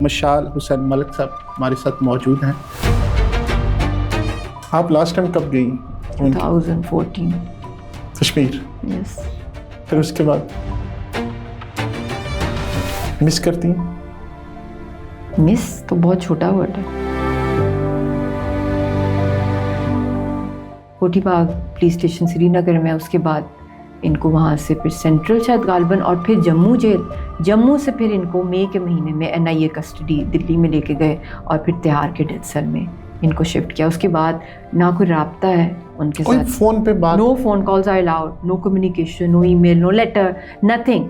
مشال حسین ملک صاحب ہمارے ساتھ موجود ہیں۔ آپ لاسٹ ٹائم کب گئی؟ 2014 کشمیر؟ یس۔ پھر اس کے بعد مس کرتی ہیں؟ مس تو بہت چھوٹا ورڈ ہے۔ کوٹھی باغ پولیس اسٹیشن سری نگر میں، اس کے بعد ان کو وہاں سے پھر سینٹرل شاید غالباً، اور پھر جموں جیل، جموں سے پھر ان کو مئی کے مہینے میں NIA کسٹڈی دلی میں لے کے گئے اور پھر تہاڑ کے ڈیتھ سیل میں ان کو شفٹ کیا۔ اس کے بعد نہ کوئی رابطہ ہے ان کے ساتھ، فون پہ بات، no phone calls are allowed, no communication, no email, no letter, nothing.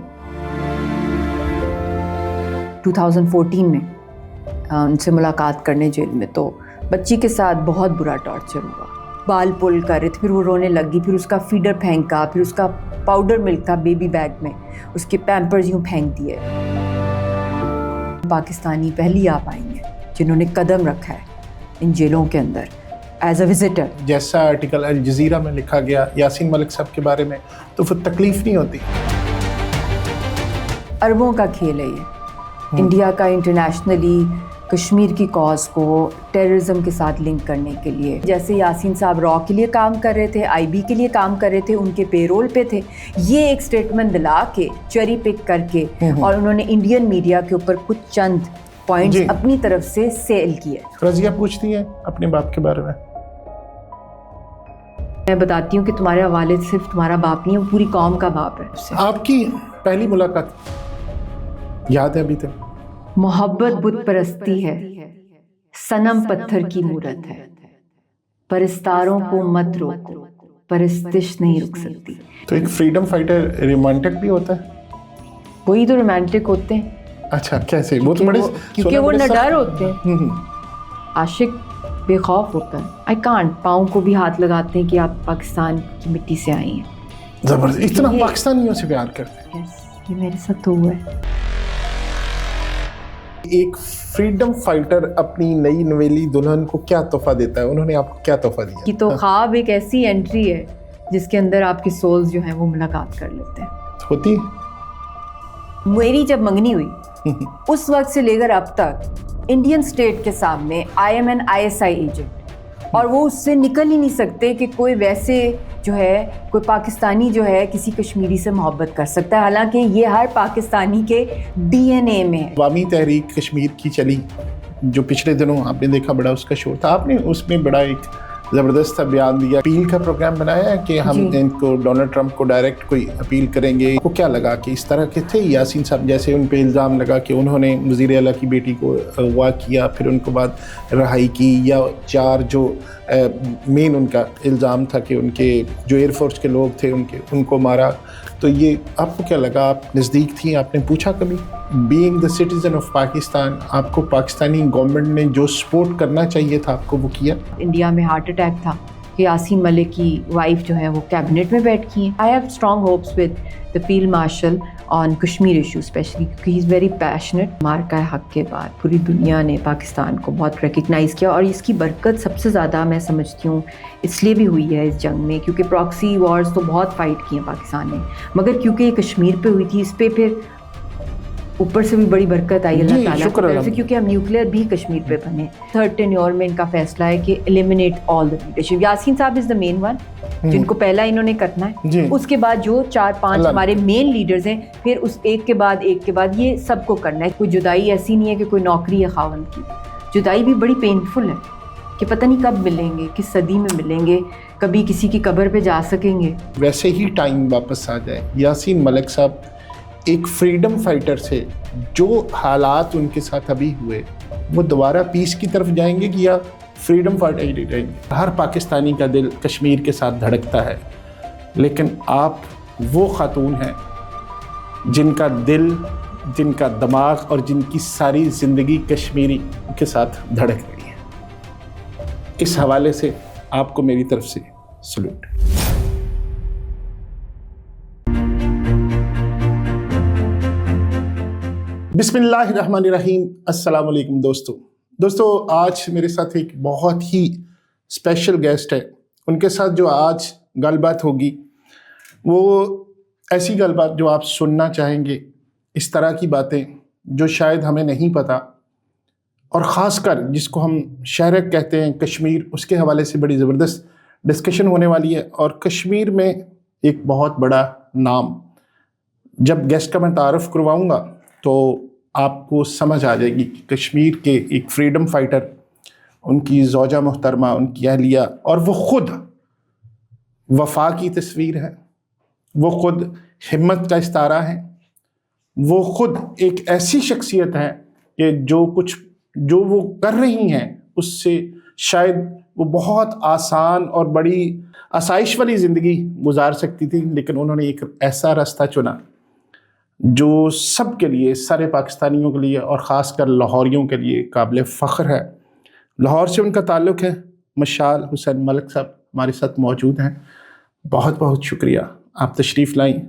2014 میں ان سے ملاقات کرنے جیل میں، تو بچی کے ساتھ بہت برا ٹارچر ہوا۔ بال پل کر رہے تھے، پھر وہ رونے لگ گئی، پھر اس کا فیڈر پھینکا، پھر اس کا پاؤڈر ملک تھا بیبی بیگ میں، اس کے پیمپرز یوں پھینک دیے۔ پاکستانی پہلی آپ آئی ہیں جنہوں نے قدم رکھا ہے ان جیلوں کے اندر ایز اے وزٹر۔ جیسا آرٹیکل الجزیرہ میں لکھا گیا یاسین ملک صاحب کے بارے میں، تو پھر تکلیف نہیں ہوتی؟ اربوں کا کھیل ہے یہ، انڈیا کا انٹرنیشنلی کشمیر کی کاز کو ٹیررزم کے ساتھ لنک کرنے کے لیے۔ جیسے یاسین صاحب را کے لیے کام کر رہے تھے، IB کے لیے کام کر رہے تھے، ان کے پے رول پہ تھے، یہ ایک سٹیٹمنٹ دلا کے چیری پک کر کے، اور انہوں نے انڈین میڈیا کے اوپر کچھ چند پوائنٹس اپنی طرف سے سیل کیے۔ رضیہ پوچھتی ہیں اپنے باپ کے بارے میں؟ میں بتاتی ہوں کہ تمہارے حوالے صرف تمہارا باپ نہیں ہے، وہ پوری قوم کا باپ ہے۔ آپ کی پہلی ملاقات یاد ہے ابھی تک؟ محبت بت پرستی ہے، صنم پتھر کی مورت ہے، پرستاروں کو مت روکو، پرستش نہیں رک سکتی۔ تو ایک فریڈم فائٹر رومانٹک بھی ہوتا ہے؟ وہی تو رومانٹک ہوتے ہیں۔ اچھا، کیسے؟ وہ تو بڑے، کیونکہ وہ نڈر ہوتے ہیں۔ عاشق بے خوف ہوتا ہے۔ آئی کانٹ، پاؤں کو بھی ہاتھ لگاتے ہیں کہ آپ پاکستان کی مٹی سے آئی ہیں۔ زبردست، اتنا پاکستانیوں سے پیار کرتے ہیں۔ یہ میرے ساتھ تو ہوا ہے۔ ایک فریڈم فائٹر اپنی نئی نویلی دلہن کو کیا تحفہ دیتا ہے؟ انہوں نے آپ کو کیا تحفہ دیا؟ کہ تو خواب ایک ایسی انٹری ہے جس کے اندر آپ کی سولز جو ہیں وہ ملاقات کر لیتے ہیں۔ ہوتی؟ میری جب منگنی ہوئی اس وقت سے لے کر اب تک انڈین اسٹیٹ کے سامنے I am an ISI agent, اور وہ اس سے نکل ہی نہیں سکتے کہ کوئی ویسے جو ہے کوئی پاکستانی جو ہے کسی کشمیری سے محبت کر سکتا ہے، حالانکہ یہ ہر پاکستانی کے DNA میں ہے۔ عوامی تحریک کشمیر کی چلی، جو پچھلے دنوں آپ نے دیکھا بڑا اس کا شور تھا، آپ نے اس میں بڑا ایک زبردست سا بیان دیا، اپیل کا پروگرام بنایا ہے کہ ہم ان کو ڈونلڈ ٹرمپ کو ڈائریکٹ کوئی اپیل کریں گے۔ وہ کیا لگا کہ اس طرح کے تھے یاسین صاحب؟ جیسے ان پہ الزام لگا کہ انہوں نے وزیر اعلیٰ کی بیٹی کو اغوا کیا، پھر ان کو بعد رہائی کی، یا 4 جو مین ان کا الزام تھا کہ ان کے جو ایئر فورس کے لوگ تھے ان کو مارا، تو یہ آپ کو کیا لگا؟ آپ نزدیک تھیں، آپ نے پوچھا کبھی؟ Being the citizen of Pakistan, آپ کو پاکستانی گورنمنٹ نے جو سپورٹ کرنا چاہیے تھا آپ کو وہ کیا؟ انڈیا میں ہارٹ اٹیک تھا کہ یاسین ملک کی وائف جو ہے وہ کیبنٹ میں بیٹھ کی ہیں۔ I have strong hopes with the field marshal on Kashmir issue specially, کیونکہ ہی از ویری پیشنیٹ۔ مارکہ حق کے بعد پوری دنیا نے پاکستان کو بہت ریکگنائز کیا، اور اس کی برکت سب سے زیادہ میں سمجھتی ہوں اس لیے بھی ہوئی ہے اس جنگ میں، کیونکہ پراکسی وارز تو بہت فائٹ کی ہیں پاکستان نے، مگر کیونکہ یہ کشمیر پہ ہوئی تھی، اس پہ پھر اوپر سے بھی بڑی برکت آئی اللہ تعالیٰ کی طرف سے، کیونکہ ہم نیوکلیئر بھی کشمیر پہ بنے۔ 3rd ٹینیور میں ان کا فیصلہ ہے کہ eliminate all the leadership. Yasin صاحب از دا مین ون جن کو پہلا انہوں نے کرنا ہے، اس کے بعد جو 4-5 ہمارے مین لیڈرز ہیں، پھر اس ایک کے بعد یہ سب کو کرنا ہے۔ کوئی جدائی ایسی نہیں ہے کہ کوئی نوکری ہے خاوند کی، جدائی بھی بڑی پینفل ہے کہ پتہ نہیں کب ملیں گے، کس صدی میں ملیں گے، کبھی کسی کی قبر پہ جا سکیں گے۔ ویسے ہی ٹائم واپس آ جائے، یاسین ملک صاحب ایک فریڈم فائٹر سے جو حالات ان کے ساتھ ابھی ہوئے، وہ دوبارہ پیس کی طرف جائیں گے کہ یا فریڈم فائٹر ہی رہیں گے؟ ہر پاکستانی کا دل کشمیر کے ساتھ دھڑکتا ہے، لیکن آپ وہ خاتون ہیں جن کا دل، جن کا دماغ اور جن کی ساری زندگی کشمیری کے ساتھ دھڑک رہی ہے۔ اس حوالے سے آپ کو میری طرف سے سلوٹ۔ بسم اللہ الرحمن الرحیم۔ السلام علیکم دوستو، آج میرے ساتھ ایک بہت ہی اسپیشل گیسٹ ہے۔ ان کے ساتھ جو آج گل بات ہوگی وہ ایسی گل بات جو آپ سننا چاہیں گے، اس طرح کی باتیں جو شاید ہمیں نہیں پتہ اور خاص کر جس کو ہم شہرک کہتے ہیں کشمیر، اس کے حوالے سے بڑی زبردست ڈسکشن ہونے والی ہے. اور کشمیر میں ایک بہت بڑا نام، جب گیسٹ کا میں تعارف کرواؤں گا تو آپ کو سمجھ آ جائے گی کہ کشمیر کے ایک فریڈم فائٹر، ان کی زوجہ محترمہ، ان کی اہلیہ، اور وہ خود وفا کی تصویر ہے، وہ خود ہمت کا استعارہ ہے، وہ خود ایک ایسی شخصیت ہے کہ جو وہ کر رہی ہیں اس سے شاید وہ بہت آسان اور بڑی آسائش والی زندگی گزار سکتی تھی، لیکن انہوں نے ایک ایسا راستہ چنا جو سب کے لیے، سارے پاکستانیوں کے لیے اور خاص کر لاہوریوں کے لیے قابل فخر ہے. لاہور سے ان کا تعلق ہے. مشال حسین ملک صاحب ہمارے ساتھ موجود ہیں. بہت بہت شکریہ، آپ تشریف لائیں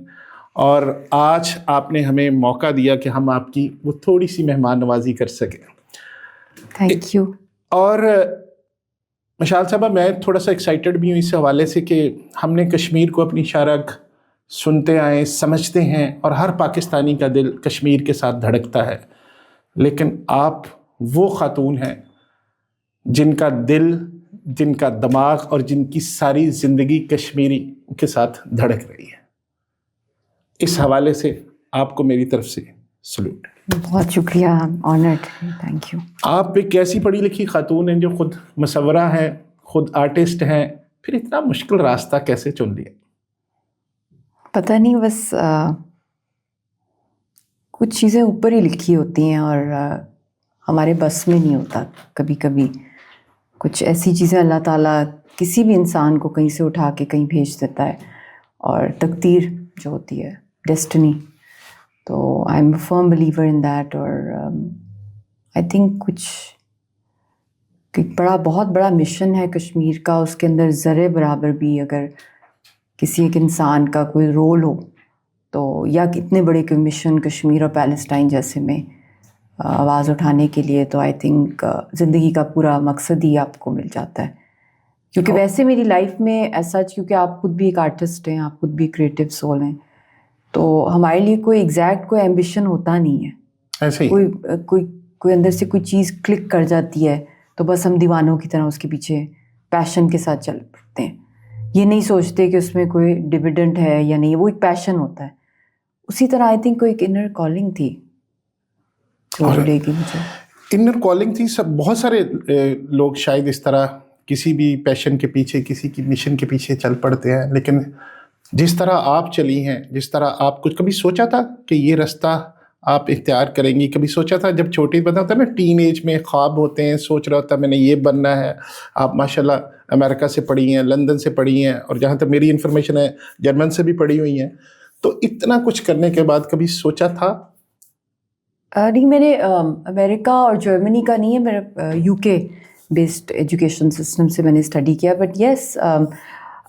اور آج آپ نے ہمیں موقع دیا کہ ہم آپ کی وہ تھوڑی سی مہمان نوازی کر سکیں. Thank you. اور مشال صاحبہ، میں تھوڑا سا ایکسائٹڈ بھی ہوں اس حوالے سے کہ ہم نے کشمیر کو اپنی شارک سنتے آئے، سمجھتے ہیں، اور ہر پاکستانی کا دل کشمیر کے ساتھ دھڑکتا ہے، لیکن آپ وہ خاتون ہیں جن کا دل، جن کا دماغ اور جن کی ساری زندگی کشمیری کے ساتھ دھڑک رہی ہے. اس حوالے سے آپ کو میری طرف سے سلوٹ. بہت شکریہ، آنرڈ، تھینک یو. آپ ایک ایسی پڑھی لکھی خاتون ہیں جو خود مصورہ ہیں، خود آرٹسٹ ہیں، پھر اتنا مشکل راستہ کیسے چن لیا؟ پتہ نہیں، بس کچھ چیزیں اوپر ہی لکھی ہوتی ہیں اور ہمارے بس میں نہیں ہوتا. کبھی کبھی کچھ ایسی چیزیں اللہ تعالیٰ کسی بھی انسان کو کہیں سے اٹھا کے کہیں بھیج دیتا ہے، اور تقدیر جو ہوتی ہے، ڈیسٹنی. تو I am a firm believer in that. اور آئی تھنک کچھ بہت بڑا مشن ہے کشمیر کا، اس کے اندر ذرے برابر بھی اگر کسی ایک انسان کا کوئی رول ہو تو، یا اتنے بڑے کوئی مشن کشمیر اور پیلسٹائن جیسے میں آواز اٹھانے کے لیے، تو آئی تھنک زندگی کا پورا مقصد ہی آپ کو مل جاتا ہے. کیونکہ ویسے میری لائف میں ایسا، کیونکہ آپ خود بھی ایک آرٹسٹ ہیں، آپ خود بھی کریٹو سول ہیں، تو ہمارے لیے کوئی ایگزیکٹ کوئی ایمبیشن ہوتا نہیں ہے. ایسے ہی کوئی اندر سے کوئی چیز کلک کر جاتی ہے تو بس ہم دیوانوں کی طرح اس کے پیچھے پیشن کے ساتھ چل پڑتے ہیں. یہ نہیں سوچتے کہ اس میں کوئی ڈویڈنڈ ہے یا نہیں، وہ ایک پیشن ہوتا ہے. اسی طرح آئی تھنک کوئی ایک انر کالنگ تھی جو ملے گی مجھے. انر کالنگ تھی. سب بہت سارے لوگ شاید اس طرح کسی بھی پیشن کے پیچھے، کسی کی مشن کے پیچھے چل پڑتے ہیں، لیکن جس طرح آپ چلی ہیں، جس طرح آپ کچھ کبھی سوچا تھا کہ یہ راستہ آپ اختیار کریں گی؟ کبھی سوچا تھا جب چھوٹے بنا ہوتا ہے نا، ٹین ایج میں خواب ہوتے ہیں، سوچ رہا ہوتا ہے میں نے یہ بننا ہے. آپ ماشاءاللہ امریکہ سے پڑھی ہیں، لندن سے پڑھی ہیں، اور جہاں تک میری انفارمیشن ہے جرمن سے بھی پڑھی ہوئی ہیں. تو اتنا کچھ کرنے کے بعد کبھی سوچا تھا؟ نہیں، میں نے امریکہ اور جرمنی کا نہیں ہے، میرا یو کے بیسڈ ایجوکیشن سسٹم سے میں نے اسٹڈی کیا. بٹ یس،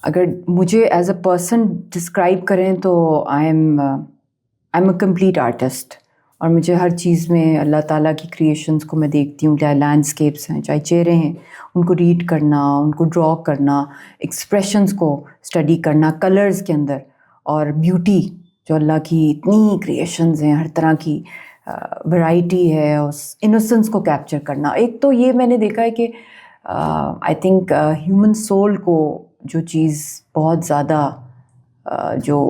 اگر مجھے ایز اے پرسن ڈسکرائب کریں تو I am a complete artist. اور مجھے ہر چیز میں اللہ تعالیٰ کی کریشنز کو میں دیکھتی ہوں، چاہے لینڈسکیپس ہیں، چاہے چہرے ہیں، ان کو ریڈ کرنا، ان کو ڈرا کرنا، ایکسپریشنز کو اسٹڈی کرنا کلرز کے اندر، اور بیوٹی جو اللہ کی اتنی کریشنز ہیں، ہر طرح کی ورائٹی ہے، اس انوسنس کو کیپچر کرنا. ایک تو یہ میں نے دیکھا ہے کہ آئی تھنک ہیومن سول کو جو چیز بہت زیادہ جو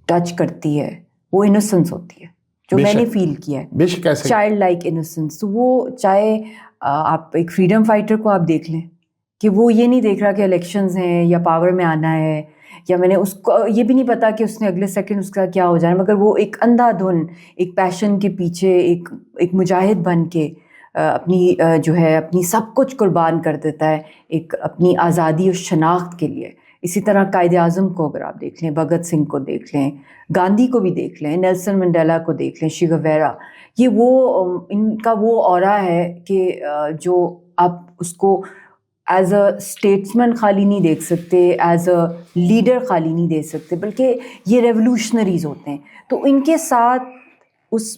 ٹچ کرتی ہے وہ انوسنس ہوتی ہے، جو میں نے فیل کیا ہے. بے شک ایسے چائلڈ لائک انوسنس. وہ چاہے آپ ایک فریڈم فائٹر کو آپ دیکھ لیں کہ وہ یہ نہیں دیکھ رہا کہ الیکشنز ہیں یا پاور میں آنا ہے، یا میں نے اس کو یہ بھی نہیں پتا کہ اس نے اگلے سیکنڈ اس کا کیا ہو جائے، مگر وہ ایک اندھا دھن ایک پیشن کے پیچھے ایک مجاہد بن کے اپنی جو ہے اپنی سب کچھ قربان کر دیتا ہے ایک اپنی آزادی اور شناخت کے لیے. اسی طرح قائد اعظم کو اگر آپ دیکھ لیں، بھگت سنگھ کو دیکھ لیں، گاندھی کو بھی دیکھ لیں، نیلسن منڈیلا کو دیکھ لیں، چے گیوارا، یہ وہ ان کا وہ اورا ہے کہ جو آپ اس کو ایز اے اسٹیٹسمین خالی نہیں دیکھ سکتے، ایز اے لیڈر خالی نہیں دیکھ سکتے، بلکہ یہ ریولوشنریز ہوتے ہیں. تو ان کے ساتھ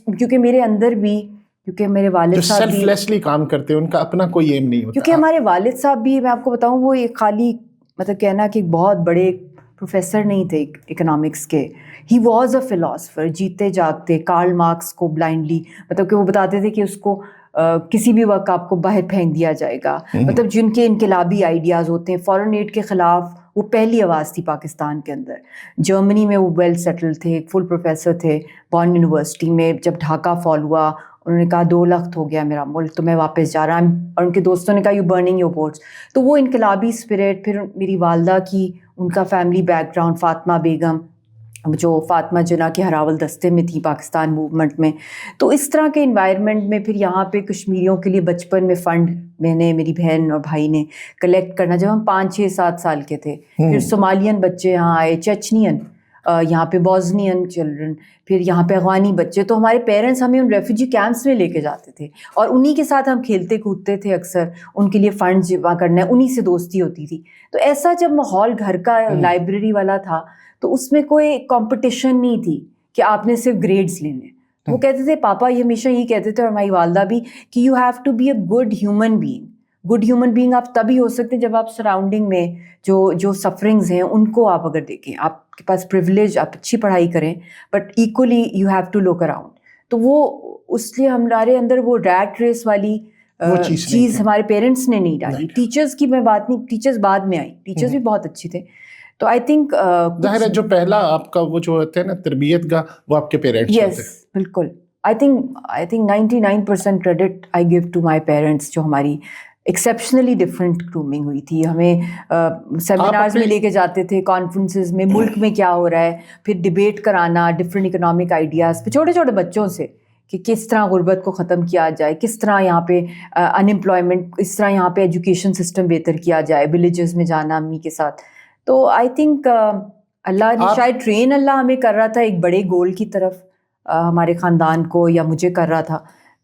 کیونکہ میرے اندر بھی، کیونکہ میرے والد صاحب بھی سیلف لیسلی کام کرتے ہیں، ان کا اپنا کوئی ایم نہیں ہوتا. کیونکہ ہمارے والد صاحب بھی، میں آپ کو بتاؤں، وہ ایک خالی مطلب کہنا کہ ایک بہت بڑے پروفیسر نہیں تھے اکنامکس کے. ہی واز اے فلاسفر، جیتے جاگتے. کارل مارکس کو بلائنڈلی، مطلب کہ وہ بتاتے تھے کہ اس کو کسی بھی وقت آپ کو باہر پھینک دیا جائے گا. مطلب جن کے انقلابی آئیڈیاز ہوتے ہیں, فورن ایڈ کے خلاف وہ پہلی آواز تھی پاکستان کے اندر. جرمنی میں وہ ویل سیٹل تھے, ایک فل پروفیسر تھے بورن یونیورسٹی میں. جب ڈھاکہ فال ہوا انہوں نے کہا 2 لخت ہو گیا میرا ملک, تو میں واپس جا رہا ہوں. اور ان کے دوستوں نے کہا یو برننگ یور بورڈس. تو وہ انقلابی اسپرٹ, پھر میری والدہ کی ان کا فیملی بیک گراؤنڈ, فاطمہ بیگم جو فاطمہ جناح کے ہراول دستے میں تھی پاکستان موومنٹ میں. تو اس طرح کے انوائرمنٹ میں پھر یہاں پہ کشمیریوں کے لیے بچپن میں فنڈ میں نے, میری بہن اور بھائی نے کلیکٹ کرنا, جب ہم 5 6 7 سال کے تھے. پھر صومالین بچے یہاں آئے, چچنین, یہاں پہ بوزنین چلڈرن, پھر یہاں پہ افغانی بچے. تو ہمارے پیرنٹس ہمیں ان ریفیوجی کیمپس میں لے کے جاتے تھے اور انہی کے ساتھ ہم کھیلتے کودتے تھے. اکثر ان کے لیے فنڈز جمع کرنا ہے, انہی سے دوستی ہوتی تھی. تو ایسا جب ماحول گھر کا لائبریری والا تھا تو اس میں کوئی کمپٹیشن نہیں تھی کہ آپ نے صرف گریڈز لینے. وہ کہتے تھے, پاپا یہ ہمیشہ یہی کہتے تھے اور ہماری والدہ بھی, کہ you have to be a good human being. Good human being آپ تبھی ہو سکتے ہیں جب آپ سراؤنڈنگ میں جو سفرنگز ہیں ان کو آپ اگر دیکھیں. آپ کے پاس پریولیج, آپ اچھی پڑھائی کریں, but actually you have to look around. تو وہ اس لیے ہمارے اندر وہ ریٹ ریس والی چیز ہمارے پیرنٹس نے نہیں ڈالی. ٹیچرز کی میں بات نہیں, ٹیچرز بعد میں آئی, ٹیچرز بھی بہت اچھے تھے. تو آئی تھنک ظاہر ہے جو پہلا آپ کا وہ جو ہوتا ہے نا تربیت کا, وہ آپ کے پیرنٹس ہوتے ہیں. یس بالکل. I think 99% credit I give to my parents, جو ہماری ایکسیپشنلی ڈفرینٹ گرومنگ ہوئی تھی. ہمیں سیمینارز میں لے کے جاتے تھے, کانفرنسز میں, ملک میں کیا ہو رہا ہے, پھر ڈبیٹ کرانا ڈفرینٹ اکنامک آئیڈیاز پہ چھوٹے چھوٹے بچوں سے, کہ کس طرح غربت کو ختم کیا جائے, کس طرح یہاں پہ انمپلائمنٹ, اس طرح یہاں پہ ایجوکیشن سسٹم بہتر کیا جائے, ولیجز میں جانا امی کے ساتھ. تو آئی تھنک اللہ نے شاید ٹرین اللہ ہمیں کر رہا تھا ایک بڑے گول کی طرف, ہمارے خاندان کو یا مجھے کر رہا تھا.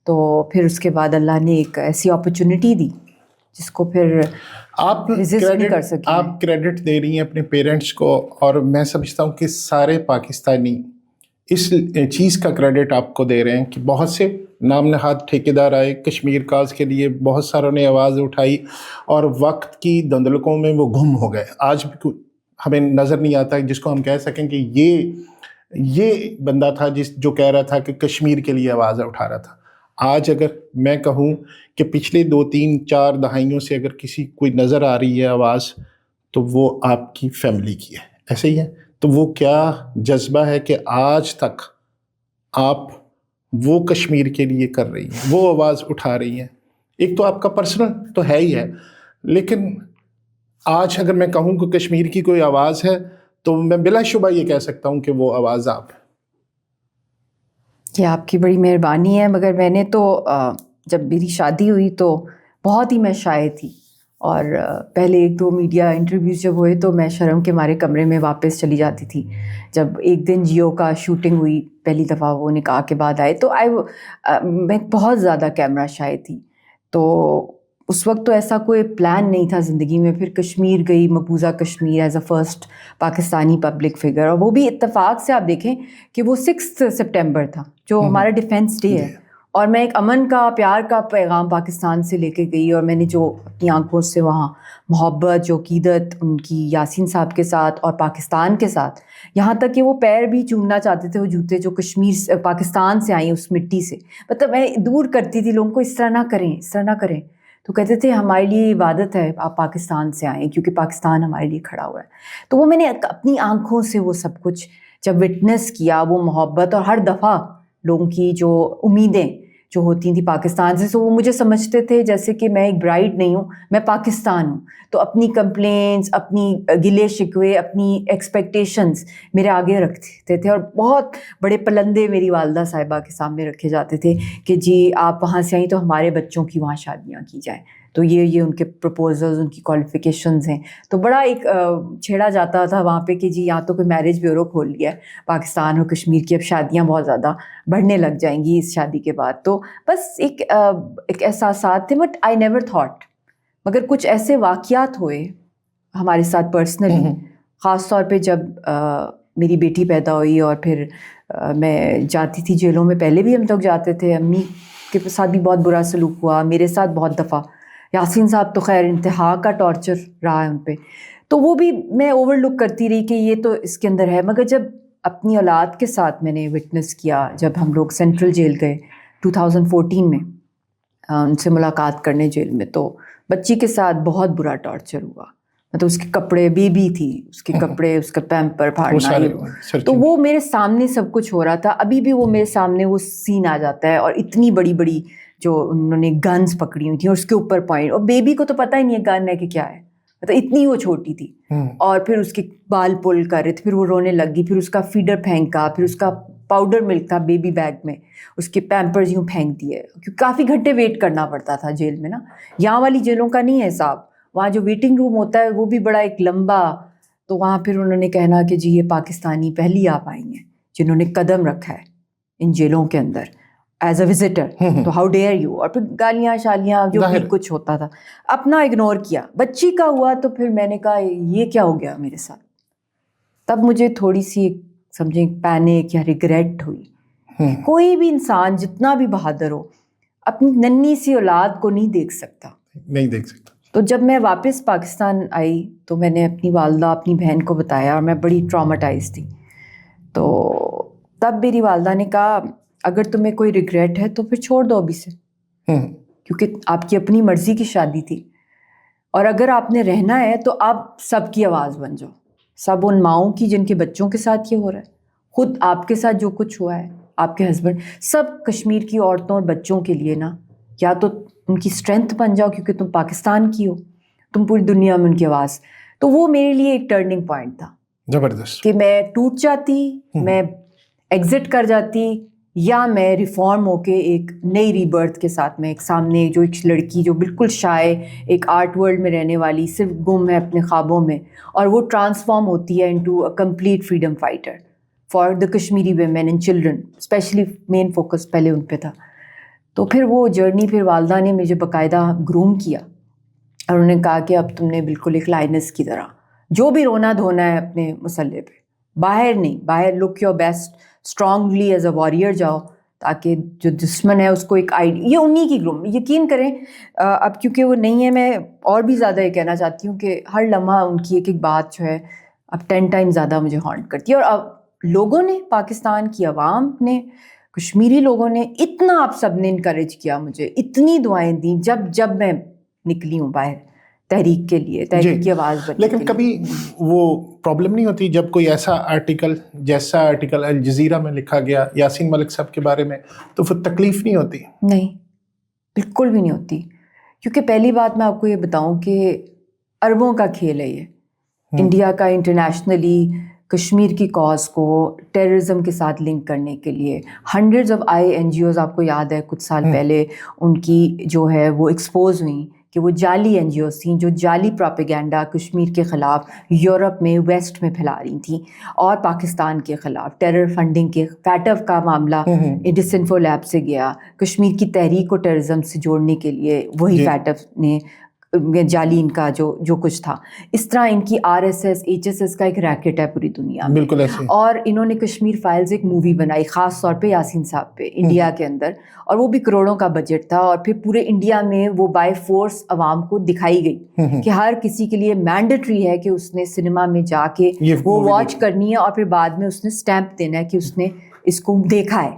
تو پھر اس کے بعد اللہ نے ایک ایسی اپرچونٹی دی جس کو پھر آپ ریزسٹ نہیں کر سکے. آپ کریڈٹ دے رہی ہیں اپنے پیرنٹس کو, اور میں سمجھتا ہوں کہ سارے پاکستانی اس چیز کا کریڈٹ آپ کو دے رہے ہیں کہ بہت سے نام نہاد ٹھیکیدار آئے کشمیر کاز کے لیے, بہت ساروں نے آواز اٹھائی, اور وقت کی دھندلکوں میں وہ گم ہو گئے. آج بھی ہمیں نظر نہیں آتا جس کو ہم کہہ سکیں کہ یہ بندہ تھا جو کہہ رہا تھا کہ کشمیر کے لیے آواز اٹھا رہا تھا. آج اگر میں کہوں کہ پچھلے 2 3 4 دہائیوں سے اگر کسی کوئی نظر آ رہی ہے آواز, تو وہ آپ کی فیملی کی ہے. ایسے ہی ہے. تو وہ کیا جذبہ ہے کہ آج تک آپ وہ کشمیر کے لیے کر رہی ہیں, وہ آواز اٹھا رہی ہیں. ایک تو آپ کا پرسنل تو ہے ہی ہے, لیکن آج اگر میں کہوں کہ کشمیر کی کوئی آواز ہے تو میں بلا شبہ یہ کہہ سکتا ہوں کہ وہ آواز آپ ہے. یہ آپ کی بڑی مہربانی ہے. مگر میں نے تو جب میری شادی ہوئی تو بہت ہی میں شائع تھی, اور پہلے 1 2 میڈیا انٹرویوز جب ہوئے تو میں شرم کے مارے کمرے میں واپس چلی جاتی تھی. جب ایک دن جیو کا شوٹنگ ہوئی پہلی دفعہ, وہ نکاح کے بعد آئے, تو میں بہت زیادہ کیمرہ شائع تھی. تو اس وقت تو ایسا کوئی پلان نہیں تھا زندگی میں. پھر کشمیر گئی, مقبوضہ Kashmir, as a first Pakistani public figure, اور وہ بھی اتفاق سے آپ دیکھیں کہ وہ 6 سپٹمبر تھا جو ہمارا ڈیفینس ڈے ہے, اور میں ایک امن کا, پیار کا پیغام پاکستان سے لے کے گئی, اور میں نے جو اپنی آنکھوں سے وہاں محبت, جو عقیدت ان کی یاسین صاحب کے ساتھ اور پاکستان کے ساتھ, یہاں تک کہ وہ پیر بھی چومنا چاہتے تھے وہ جوتے جو کشمیر پاکستان سے آئیں اس مٹی سے. مطلب میں دور کرتی تھی لوگوں کو, اس طرح نہ کریں, اس طرح نہ کریں. تو کہتے تھے ہمارے لیے عبادت ہے آپ پاکستان سے آئیں, کیونکہ پاکستان ہمارے لیے کھڑا ہوا ہے. تو وہ میں نے اپنی آنکھوں سے وہ سب کچھ جب وٹنس کیا, وہ محبت, اور ہر دفعہ لوگوں کی جو امیدیں جو ہوتی تھیں پاکستان سے, وہ مجھے سمجھتے تھے جیسے کہ میں ایک برائڈ نہیں ہوں, میں پاکستان ہوں. تو اپنی کمپلینس, اپنی گلے شکوے, اپنی ایکسپیکٹیشنز میرے آگے رکھتے تھے, اور بہت بڑے پلندے میری والدہ صاحبہ کے سامنے رکھے جاتے تھے کہ جی آپ وہاں سے آئیں تو ہمارے بچوں کی وہاں شادیاں کی جائیں. تو یہ ان کے پرپوزلز, ان کی کوالیفیکیشنز ہیں. تو بڑا ایک چھیڑا جاتا تھا وہاں پہ کہ جی یہاں تو کوئی میرج بیورو کھول لیا ہے پاکستان اور کشمیر کی, اب شادیاں بہت زیادہ بڑھنے لگ جائیں گی اس شادی کے بعد. تو بس ایک احساسات تھے, بٹ آئی نیور تھاٹ. مگر کچھ ایسے واقعات ہوئے ہمارے ساتھ پرسنلی, خاص طور پہ جب میری بیٹی پیدا ہوئی, اور پھر میں جاتی تھی جیلوں میں. پہلے بھی ہم لوگ جاتے تھے, امی کے ساتھ بھی بہت برا سلوک ہوا, میرے ساتھ بہت دفعہ. یاسین صاحب تو خیر انتہا کا ٹارچر رہا ہے ان پہ, تو وہ بھی میں اوور لک کرتی رہی کہ یہ تو اس کے اندر ہے. مگر جب اپنی اولاد کے ساتھ میں نے وٹنس کیا, جب ہم لوگ سینٹرل جیل گئے 2014 میں, ان سے ملاقات کرنے جیل میں, تو بچی کے ساتھ بہت برا ٹارچر ہوا. مطلب اس کے کپڑے, بیبی تھی, اس کے کپڑے, اس کا پیمپر پھاڑنا, تو وہ میرے سامنے سب کچھ ہو رہا تھا. ابھی بھی وہ میرے سامنے وہ سین آ جاتا ہے, اور اتنی بڑی بڑی جو انہوں نے گنز پکڑی ہوئی تھیں اور اس کے اوپر پوائنٹ, اور بیبی کو تو پتہ ہی نہیں ہے گن ہے کہ کیا ہے, مطلب اتنی وہ چھوٹی تھی. اور پھر اس کے بال پل کر رہے تھے, پھر وہ رونے لگ گئی, پھر اس کا فیڈر پھینکا, پھر اس کا پاؤڈر ملک تھا بیبی بیگ میں, اس کے پیمپرز یوں پھینک دیے, کیونکہ کافی گھنٹے ویٹ کرنا پڑتا تھا جیل میں نا. یہاں والی جیلوں کا نہیں ہے صاحب, وہاں جو ویٹنگ روم ہوتا ہے وہ بھی بڑا ایک لمبا. تو وہاں پھر انہوں نے کہنا کہ جی یہ پاکستانی پہلی آپ آئی ہیں جنہوں نے قدم رکھا ہے ان جیلوں کے اندر ایز اے وزٹر, تو ہاؤ ڈیئر یو. اور پھر گالیاں شالیاں جو بھی کچھ ہوتا تھا اپنا اگنور کیا. بچی کا ہوا تو پھر میں نے کہا یہ کیا ہو گیا میرے ساتھ. تب مجھے تھوڑی سی سمجھیں پینک یا ریگریٹ ہوئی. کوئی بھی انسان جتنا بھی بہادر ہو اپنی ننھی سی اولاد کو نہیں دیکھ سکتا. تو جب میں واپس پاکستان آئی تو میں نے اپنی والدہ اپنی بہن کو بتایا, اور میں بڑی ٹرامیٹائز تھی. تو تب میری والدہ نے کہا اگر تمہیں کوئی ریگریٹ ہے تو پھر چھوڑ دو ابھی سے, کیونکہ آپ کی اپنی مرضی کی شادی تھی, اور اگر آپ نے رہنا ہے تو آپ سب کی آواز بن جاؤ, سب ان ماؤں کی جن کے بچوں کے ساتھ یہ ہو رہا ہے, خود آپ کے ساتھ جو کچھ ہوا ہے, آپ کے ہسبینڈ, سب کشمیر کی عورتوں اور بچوں کے لیے نا, یا تو ان کی اسٹرینتھ بن جاؤ کیونکہ تم پاکستان کی ہو, تم پوری دنیا میں ان کی آواز. تو وہ میرے لیے ایک ٹرننگ پوائنٹ تھا زبردست, کہ میں ٹوٹ جاتی, میں ایگزٹ کر جاتی, یا میں ریفارم ہو کے ایک نئی ری برتھ کے ساتھ میں ایک سامنے جو ایک لڑکی جو بالکل شائع ایک آرٹ ورلڈ میں رہنے والی, صرف گم ہے اپنے خوابوں میں, اور وہ ٹرانسفارم ہوتی ہے into a complete freedom fighter for the Kashmiri women and children, specially main focus پہلے ان پہ تھا. تو پھر وہ جرنی پھر والدہ نے مجھے باقاعدہ گروم کیا, اور انہوں نے کہا کہ اب تم نے بالکل ایک لائنس کی طرح جو بھی رونا دھونا ہے اپنے مسئلے پہ, باہر نہیں, باہر look your best, strongly as a warrior جاؤ, تاکہ جو دشمن ہے اس کو ایک آئیڈیا, یہ انہی کی گروم. یقین کریں اب کیونکہ وہ نہیں ہے, میں اور بھی زیادہ یہ کہنا چاہتی ہوں کہ ہر لمحہ ان کی ایک ایک بات جو ہے اب 10 ٹائم زیادہ مجھے ہانٹ کرتی ہے. اور اب لوگوں نے, پاکستان کی عوام نے, کشمیری لوگوں نے اتنا, آپ سب نے انکریج کیا مجھے, اتنی دعائیں دیں جب میں نکلی ہوں باہر تحریک کے لیے, تحریک کی آواز بننے. لیکن کبھی وہ پرابلم نہیں ہوتی جب کوئی ایسا آرٹیکل جیسا آرٹیکل الجزیرہ میں لکھا گیا یاسین ملک صاحب کے بارے میں, تو پھر تکلیف نہیں ہوتی؟ نہیں, بالکل بھی نہیں ہوتی. کیونکہ پہلی بات میں آپ کو یہ بتاؤں کہ اربوں کا کھیل ہے یہ, انڈیا کا انٹرنیشنلی کشمیر کی کاز کو ٹیررزم کے ساتھ لنک کرنے کے لیے ہنڈریڈز آف INGOs, آپ کو یاد ہے کچھ سال پہلے ان کی جو ہے وہ ایکسپوز ہوئیں کہ وہ جعلی NGOs تھیں جو جعلی پروپیگنڈا کشمیر کے خلاف یورپ میں, ویسٹ میں پھیلا رہی تھیں, اور پاکستان کے خلاف ٹیرر فنڈنگ کے. فیٹف کا معاملہ ڈسنفو لیب سے گیا, کشمیر کی تحریک کو ٹیررزم سے جوڑنے کے لیے وہی فیٹف نے جعلی ان کا جو کچھ تھا. اس طرح ان کی RSS HSS کا ایک ریکٹ ہے پوری دنیا میں, بالکل ایسے. اور انہوں نے کشمیر فائلز ایک مووی بنائی خاص طور پہ یاسین صاحب پہ انڈیا کے اندر, اور وہ بھی کروڑوں کا بجٹ تھا, اور پھر پورے انڈیا میں وہ بائی فورس عوام کو دکھائی گئی کہ ہر کسی کے لیے مینڈیٹری ہے کہ اس نے سنیما میں جا کے وہ واچ کرنی ہے, اور پھر بعد میں اس نے اسٹیمپ دینا ہے کہ اس نے اس کو دیکھا ہے.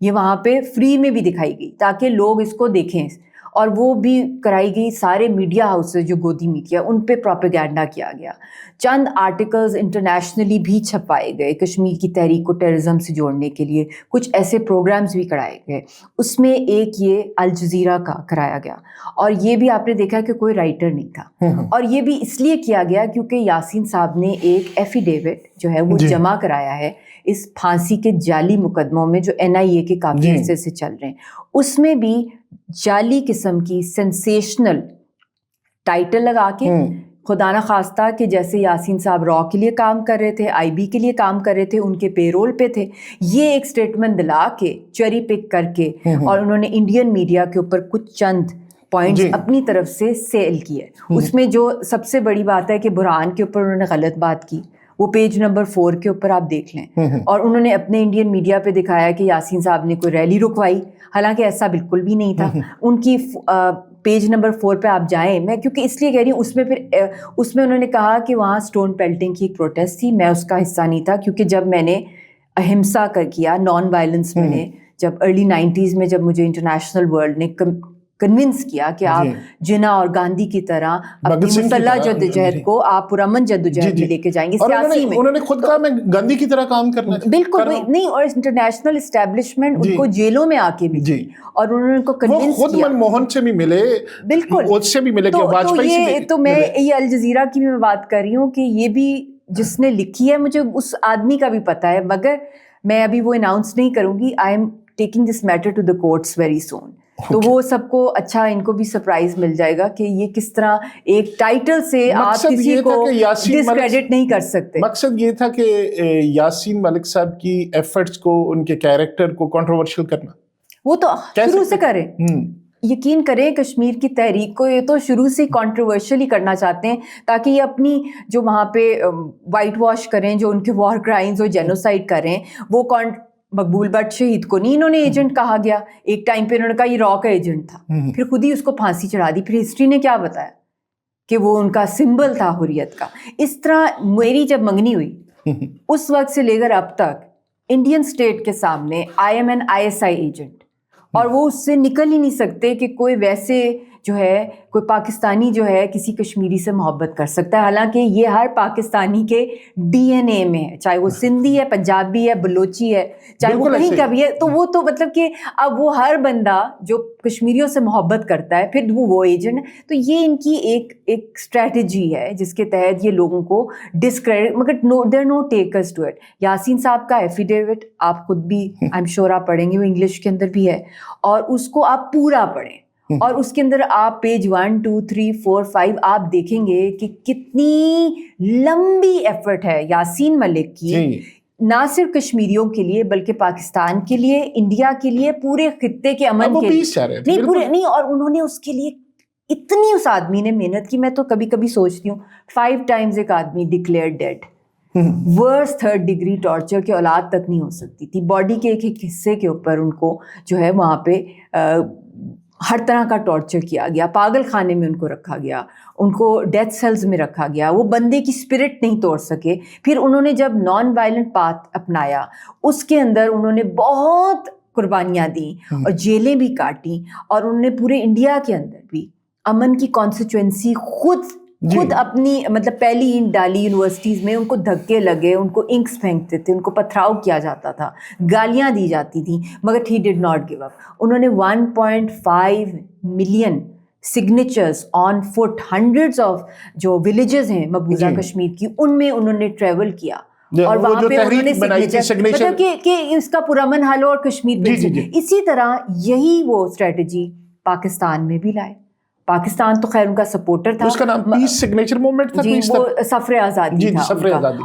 یہ وہاں پہ فری میں بھی دکھائی گئی تاکہ لوگ اس کو دیکھیں, اور وہ بھی کرائی گئی. سارے میڈیا ہاؤسز جو گودی میڈیا ان پہ پروپیگنڈا کیا گیا. چند آرٹیکلز انٹرنیشنلی بھی چھپائے گئے کشمیر کی تحریک کو ٹیررزم سے جوڑنے کے لیے, کچھ ایسے پروگرامز بھی کرائے گئے. اس میں ایک یہ الجزیرہ کا کرایا گیا, اور یہ بھی آپ نے دیکھا کہ کوئی رائٹر نہیں تھا, اور یہ بھی اس لیے کیا گیا کیونکہ یاسین صاحب نے ایک ایفیڈیوٹ جو ہے وہ جمع کرایا ہے اس پھانسی کے جعلی مقدموں میں جو NIA کے کافی عرصے سے چل رہے ہیں. اس میں بھی جعلی قسم کی سینسیشنل ٹائٹل لگا کے, خدا نہ خواستہ کہ جیسے یاسین صاحب را کے لیے کام کر رہے تھے, IB کے لیے کام کر رہے تھے, ان کے پے رول پہ تھے, یہ ایک سٹیٹمنٹ دلا کے چیری پک کر کے, اور انہوں نے انڈین میڈیا کے اوپر کچھ چند پوائنٹس اپنی طرف سے سیل کیے. اس میں جو سب سے بڑی بات ہے کہ برہان کے اوپر انہوں نے غلط بات کی, وہ پیج نمبر 4 کے اوپر آپ دیکھ لیں, اور انہوں نے اپنے انڈین میڈیا پہ دکھایا کہ یاسین صاحب نے کوئی ریلی رکوائی, حالانکہ ایسا بالکل بھی نہیں تھا. ان کی پیج نمبر 4 پہ آپ جائیں, میں کیونکہ اس لیے کہہ رہی ہوں, اس میں پھر اس میں انہوں نے کہا کہ وہاں اسٹون پیلٹنگ کی ایک پروٹیسٹ تھی, میں اس کا حصہ نہیں تھا, کیونکہ جب میں نے اہمسا کیا نان وائلنس میں نے, جب ارلی 90s میں جب مجھے انٹرنیشنل ورلڈ نے کنونس کیا کہ آپ جنا اور گاندھی کی طرح اپنی مسلح جدوجہد کو آپ پرامن جدوجہد میں لے کے جائیں گے سیاسی میں. انہوں نے خود کہا میں گاندھی کی طرح کام کرنا بالکل نہیں, اور انٹرنیشنل اسٹیبلشمنٹ ان کو جیلوں میں آ کے بھی اور انہوں نے ان کو کنونس خود منموہن سے بھی ملے, بالکل اس سے بھی ملے, تو میں یہ الجزیرہ کی میں بات کر رہی ہوں کہ یہ بھی جس نے لکھی ہے مجھے اس آدمی کا بھی پتا ہے, مگر میں ابھی وہ اناؤنس نہیں کروں گی. I am taking this matter to the courts very soon. تو وہ سب کو اچھا, ان کو بھی سرپرائز مل جائے گا کہ یہ کس طرح ایک ٹائٹل سے آپ کسی کو ڈسکریڈٹ نہیں کر سکتے. مقصد یہ تھا کہ یاسین ملک صاحب کی ایفرٹس کو, ان کے کیریکٹر کو کنٹروورشل کرنا, وہ تو شروع سے کریں. یقین کریں کشمیر کی تحریک کو یہ تو شروع سے کنٹروورشل ہی کرنا چاہتے ہیں تاکہ یہ اپنی جو وہاں پہ وائٹ واش کریں, جو ان کے وار کرائمز اور جینوسائڈ کریں. وہ مقبول بٹ شہید کو نہیں انہوں نے ایجنٹ کہا گیا, ایک ٹائم پہ انہوں نے کہا یہ را کا ایجنٹ تھا, پھر خود ہی اس کو پھانسی چڑھا دی. پھر ہسٹری نے کیا بتایا کہ وہ ان کا سمبل تھا حریت کا. اس طرح میری جب منگنی ہوئی اس وقت سے لے کر اب تک انڈین اسٹیٹ کے سامنے I am an ISI agent, اور وہ اس سے نکل ہی نہیں سکتے کہ کوئی ویسے جو ہے کوئی پاکستانی جو ہے کسی کشمیری سے محبت کر سکتا ہے, حالانکہ یہ ہر پاکستانی کے DNA میں ہے, چاہے وہ سندھی ہے, پنجابی ہے, بلوچی ہے, چاہے وہ کہیں کا بھی ہے. تو وہ تو مطلب کہ اب وہ ہر بندہ جو کشمیریوں سے محبت کرتا ہے پھر وہ ایجنٹ. تو یہ ان کی ایک اسٹریٹجی ہے جس کے تحت یہ لوگوں کو ڈسکریڈٹ, مگر دیر نو ٹیکرز ٹو اٹ. یاسین صاحب کا ایفیڈیوٹ آپ خود بھی آئی ایم شیور آپ پڑھیں گے, وہ انگلش کے اندر بھی ہے, اور اس کو آپ پورا پڑھیں, اور اس کے اندر آپ پیج 1 2 3 4 5 آپ دیکھیں گے کہ کتنی لمبی ایفرٹ ہے یاسین ملک کی, نہ صرف کشمیریوں کے لیے بلکہ پاکستان کے لیے, انڈیا کے لیے, پورے خطے کے امن کے لیے. نہیں پورے نہیں, اور انہوں نے اس کے لیے اتنی اس آدمی نے محنت کی. میں تو کبھی کبھی سوچتی ہوں 5 times ایک آدمی ڈکلیئر ڈیڈ, ورس 3rd degree ٹارچر کی اولاد تک نہیں ہو سکتی تھی. باڈی کے ایک حصے کے اوپر ان کو جو ہے وہاں پہ ہر طرح کا ٹارچر کیا گیا, پاگل خانے میں ان کو رکھا گیا, ان کو ڈیتھ سیلز میں رکھا گیا. وہ بندے کی اسپرٹ نہیں توڑ سکے. پھر انہوں نے جب نان وائلنٹ پاتھ اپنایا اس کے اندر انہوں نے بہت قربانیاں دیں اور جیلیں بھی کاٹیں, اور انہوں نے پورے انڈیا کے اندر بھی امن کی کانسٹیچوئنسی خود اپنی مطلب پہلی اینٹ ڈالی یونیورسٹیز میں. ان کو دھکے لگے, ان کو انکس پھینکتے تھے, ان کو پتھراؤ کیا جاتا تھا, گالیاں دی جاتی تھیں, مگر he did not give up. انہوں نے 1.5 million signatures on foot, hundreds of جو villages ہیں مقبوضہ کشمیر کی, ان میں انہوں نے ٹریول کیا, اور وہاں پہ انہوں نے مطلب کہ اس کا پرامن حل ہو اور کشمیر پہ. اسی طرح یہی وہ اسٹریٹجی پاکستان میں بھی لائے. پاکستان تو خیر ان کا سپورٹر تھا, اس کا نام پیس سگنیچر موومنٹ تھا, جی وہ سفر آزادی تھا,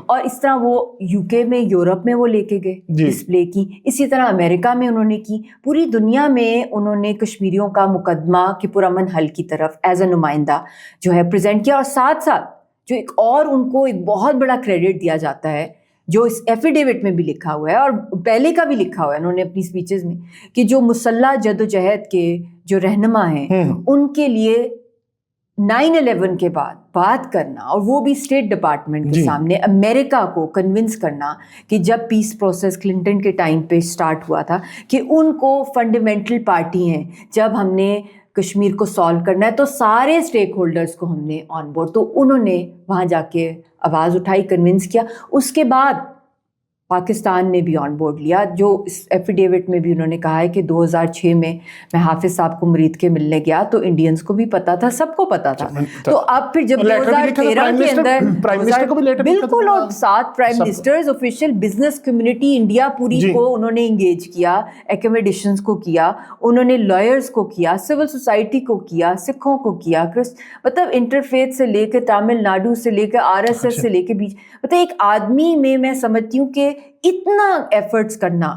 اور اس طرح وہ UK میں, یورپ میں وہ لے کے گئے ڈسپلے کی. اسی طرح امریکہ میں انہوں نے کی. پوری دنیا میں انہوں نے کشمیریوں کا مقدمہ کے پرامن حل کی طرف ایز اے نمائندہ جو ہے پریزنٹ کیا. اور ساتھ ساتھ جو ایک اور ان کو ایک بہت بڑا کریڈٹ دیا جاتا ہے جو اس ایفیڈیوٹ میں بھی لکھا ہوا ہے اور پہلے کا بھی لکھا ہوا ہے انہوں نے اپنی اسپیچز میں, کہ جو مسلح جدوجہد کے جو رہنما ہیں ان کے لیے 9/11 کے بعد بات کرنا, اور وہ بھی اسٹیٹ ڈپارٹمنٹ کے سامنے, امریکہ کو کنونس کرنا کہ جب پیس پروسیس کلنٹن کے ٹائم پہ اسٹارٹ ہوا تھا کہ ان کو فنڈامنٹل پارٹی ہیں, جب ہم نے کشمیر کو سالو کرنا ہے تو سارے اسٹیک ہولڈرز کو ہم نے آن بورڈ. تو انہوں نے وہاں جا کے آواز اٹھائی, کنونس کیا. اس کے بعد پاکستان نے بھی آن بورڈ لیا, جو اس ایفیڈیوٹ میں بھی انہوں نے کہا ہے کہ 2006 میں حافظ صاحب کو مرید کے ملنے گیا تو انڈینز کو بھی پتا تھا, سب کو پتا تھا. تو اب پھر جب 2013 کے اندر بالکل, اور 7 prime ministers, official business community India پوری کو انہوں نے انگیج کیا, ایکوموڈیشنز کو کیا, انہوں نے لائرز کو کیا, سول سوسائٹی کو کیا, سکھوں کو کیا, مطلب انٹرفیتھ سے لے کے تامل ناڈو سے لے کے RSS سے لے کے بیچ, مطلب ایک آدمی میں سمجھتی ہوں کہ اتنا ایفرٹس کرنا,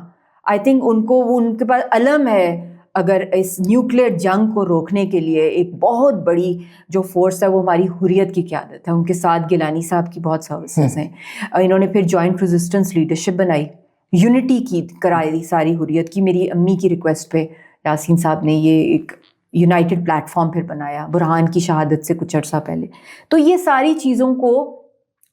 آئی تھنک ان کو وہ ان کے پاس علم ہے. اگر اس نیوکلیئر جنگ کو روکنے کے لیے ایک بہت بڑی جو فورس ہے وہ ہماری حریت کی قیادت ہے. ان کے ساتھ گیلانی صاحب کی بہت سروسز ہیں. انہوں نے پھر جوائنٹ ریزسٹنس لیڈرشپ بنائی, یونٹی کی کرائی ساری حریت کی. میری امی کی ریکویسٹ پہ یاسین صاحب نے یہ ایک یونائٹڈ پلیٹ فارم پھر بنایا برہان کی شہادت سے کچھ عرصہ پہلے. تو یہ ساری چیزوں کو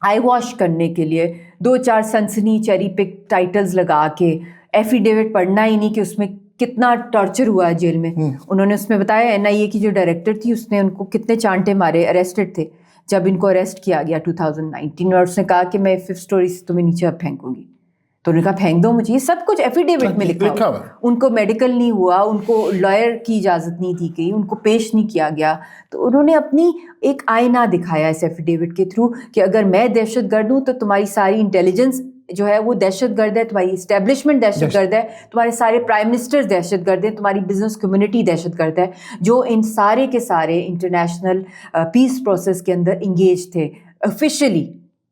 آئی واش کرنے کے لیے 2-4 سنسنی چیری پک ٹائٹلز لگا کے ایفیڈیوٹ پڑھنا ہی نہیں کہ اس میں کتنا ٹارچر ہوا ہے جیل میں. انہوں نے اس میں بتایا NIA کی جو ڈائریکٹر تھی اس نے ان کو کتنے چانٹے مارے, اریسٹڈ تھے جب ان کو اریسٹ کیا گیا 2019, اور اس نے کہا کہ میں 5th story سے تمہیں نیچے اب پھینکوں گی. تو انہوں نے کہا پھینک دو مجھے. یہ سب کچھ ایفیڈیوٹ میں لکھا ہوا. ان کو میڈیکل نہیں ہوا, ان کو لائر کی اجازت نہیں دی گئی, ان کو پیش نہیں کیا گیا. تو انہوں نے اپنی ایک آئینہ دکھایا اس ایفیڈیوٹ کے تھرو کہ اگر میں دہشت گرد ہوں تو تمہاری ساری انٹیلیجنس جو ہے وہ دہشت گرد ہے, تمہاری اسٹیبلشمنٹ دہشت گرد ہے, تمہارے سارے پرائم منسٹر دہشت گرد ہیں, تمہاری بزنس کمیونٹی دہشت گرد ہے, جو ان سارے کے سارے انٹرنیشنل پیس پروسیس کے اندر انگیج تھے آفیشیلی.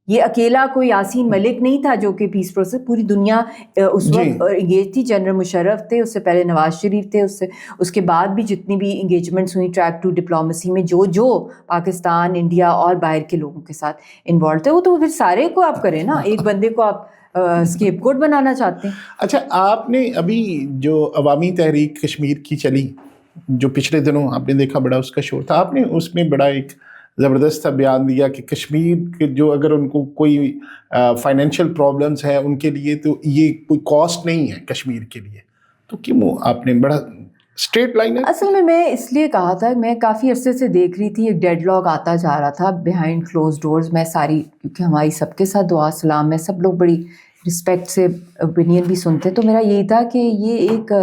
یہ اکیلا کوئی یاسین ملک نہیں تھا جو کہ پیس پروسیس, پوری دنیا اس وقت انگیج تھی. جنرل مشرف تھے, اس سے پہلے نواز شریف تھے, اس کے بعد بھی جتنی بھی انگیجمنٹس ہوئی ٹریک ٹو ڈپلومیسی میں جو پاکستان, انڈیا اور باہر کے لوگوں کے ساتھ انوالو تھے, وہ تو پھر سارے کو آپ کریں نا, ایک بندے کو آپ اسکیپ کوٹ بنانا چاہتے ہیں. اچھا, آپ نے ابھی جو عوامی تحریک کشمیر کی چلی, جو پچھلے دنوں آپ نے دیکھا بڑا اس کا شور تھا, آپ نے اس میں بڑا ایک زبردست سا بیان دیا کہ کشمیر کے جو اگر ان کو کوئی فائنینشیل پرابلمس ہیں ان کے لیے تو یہ کوئی کاسٹ نہیں ہے کشمیر کے لیے. تو کیوں آپ نے بڑا اسٹریٹ لائن ہے؟ اصل میں اس لیے کہا تھا, میں کافی عرصے سے دیکھ رہی تھی ایک ڈیڈ لاک آتا جا رہا تھا بیہائنڈ کلوز ڈورز. میں ساری, کیونکہ ہماری سب کے ساتھ دعا سلام ہے, سب لوگ بڑی رسپیکٹ سے اوپینین بھی سنتے, تو میرا یہی تھا کہ یہ ایک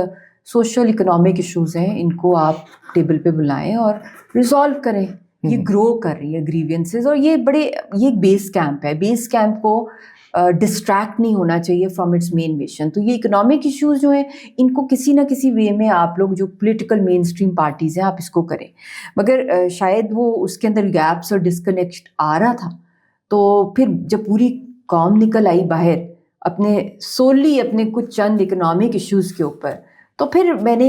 سوشل اکنامک ایشوز ہیں, ان کو آپ ٹیبل پہ بلائیں اور ریزالو کریں. یہ گرو کر رہی ہے گریوینسز, اور یہ ایک بیس کیمپ ہے. بیس کیمپ کو ڈسٹریکٹ نہیں ہونا چاہیے فرام اٹس مین مشن. تو یہ اکنامک ایشوز جو ہیں ان کو کسی نہ کسی وے میں آپ لوگ جو پولیٹیکل مین اسٹریم پارٹیز ہیں آپ اس کو کریں. مگر شاید وہ اس کے اندر گیپس اور ڈسکنیکٹ آ رہا تھا, تو پھر جب پوری قوم نکل آئی باہر سوللی اپنے کچھ چند اکنامک ایشوز کے اوپر, تو پھر میں نے,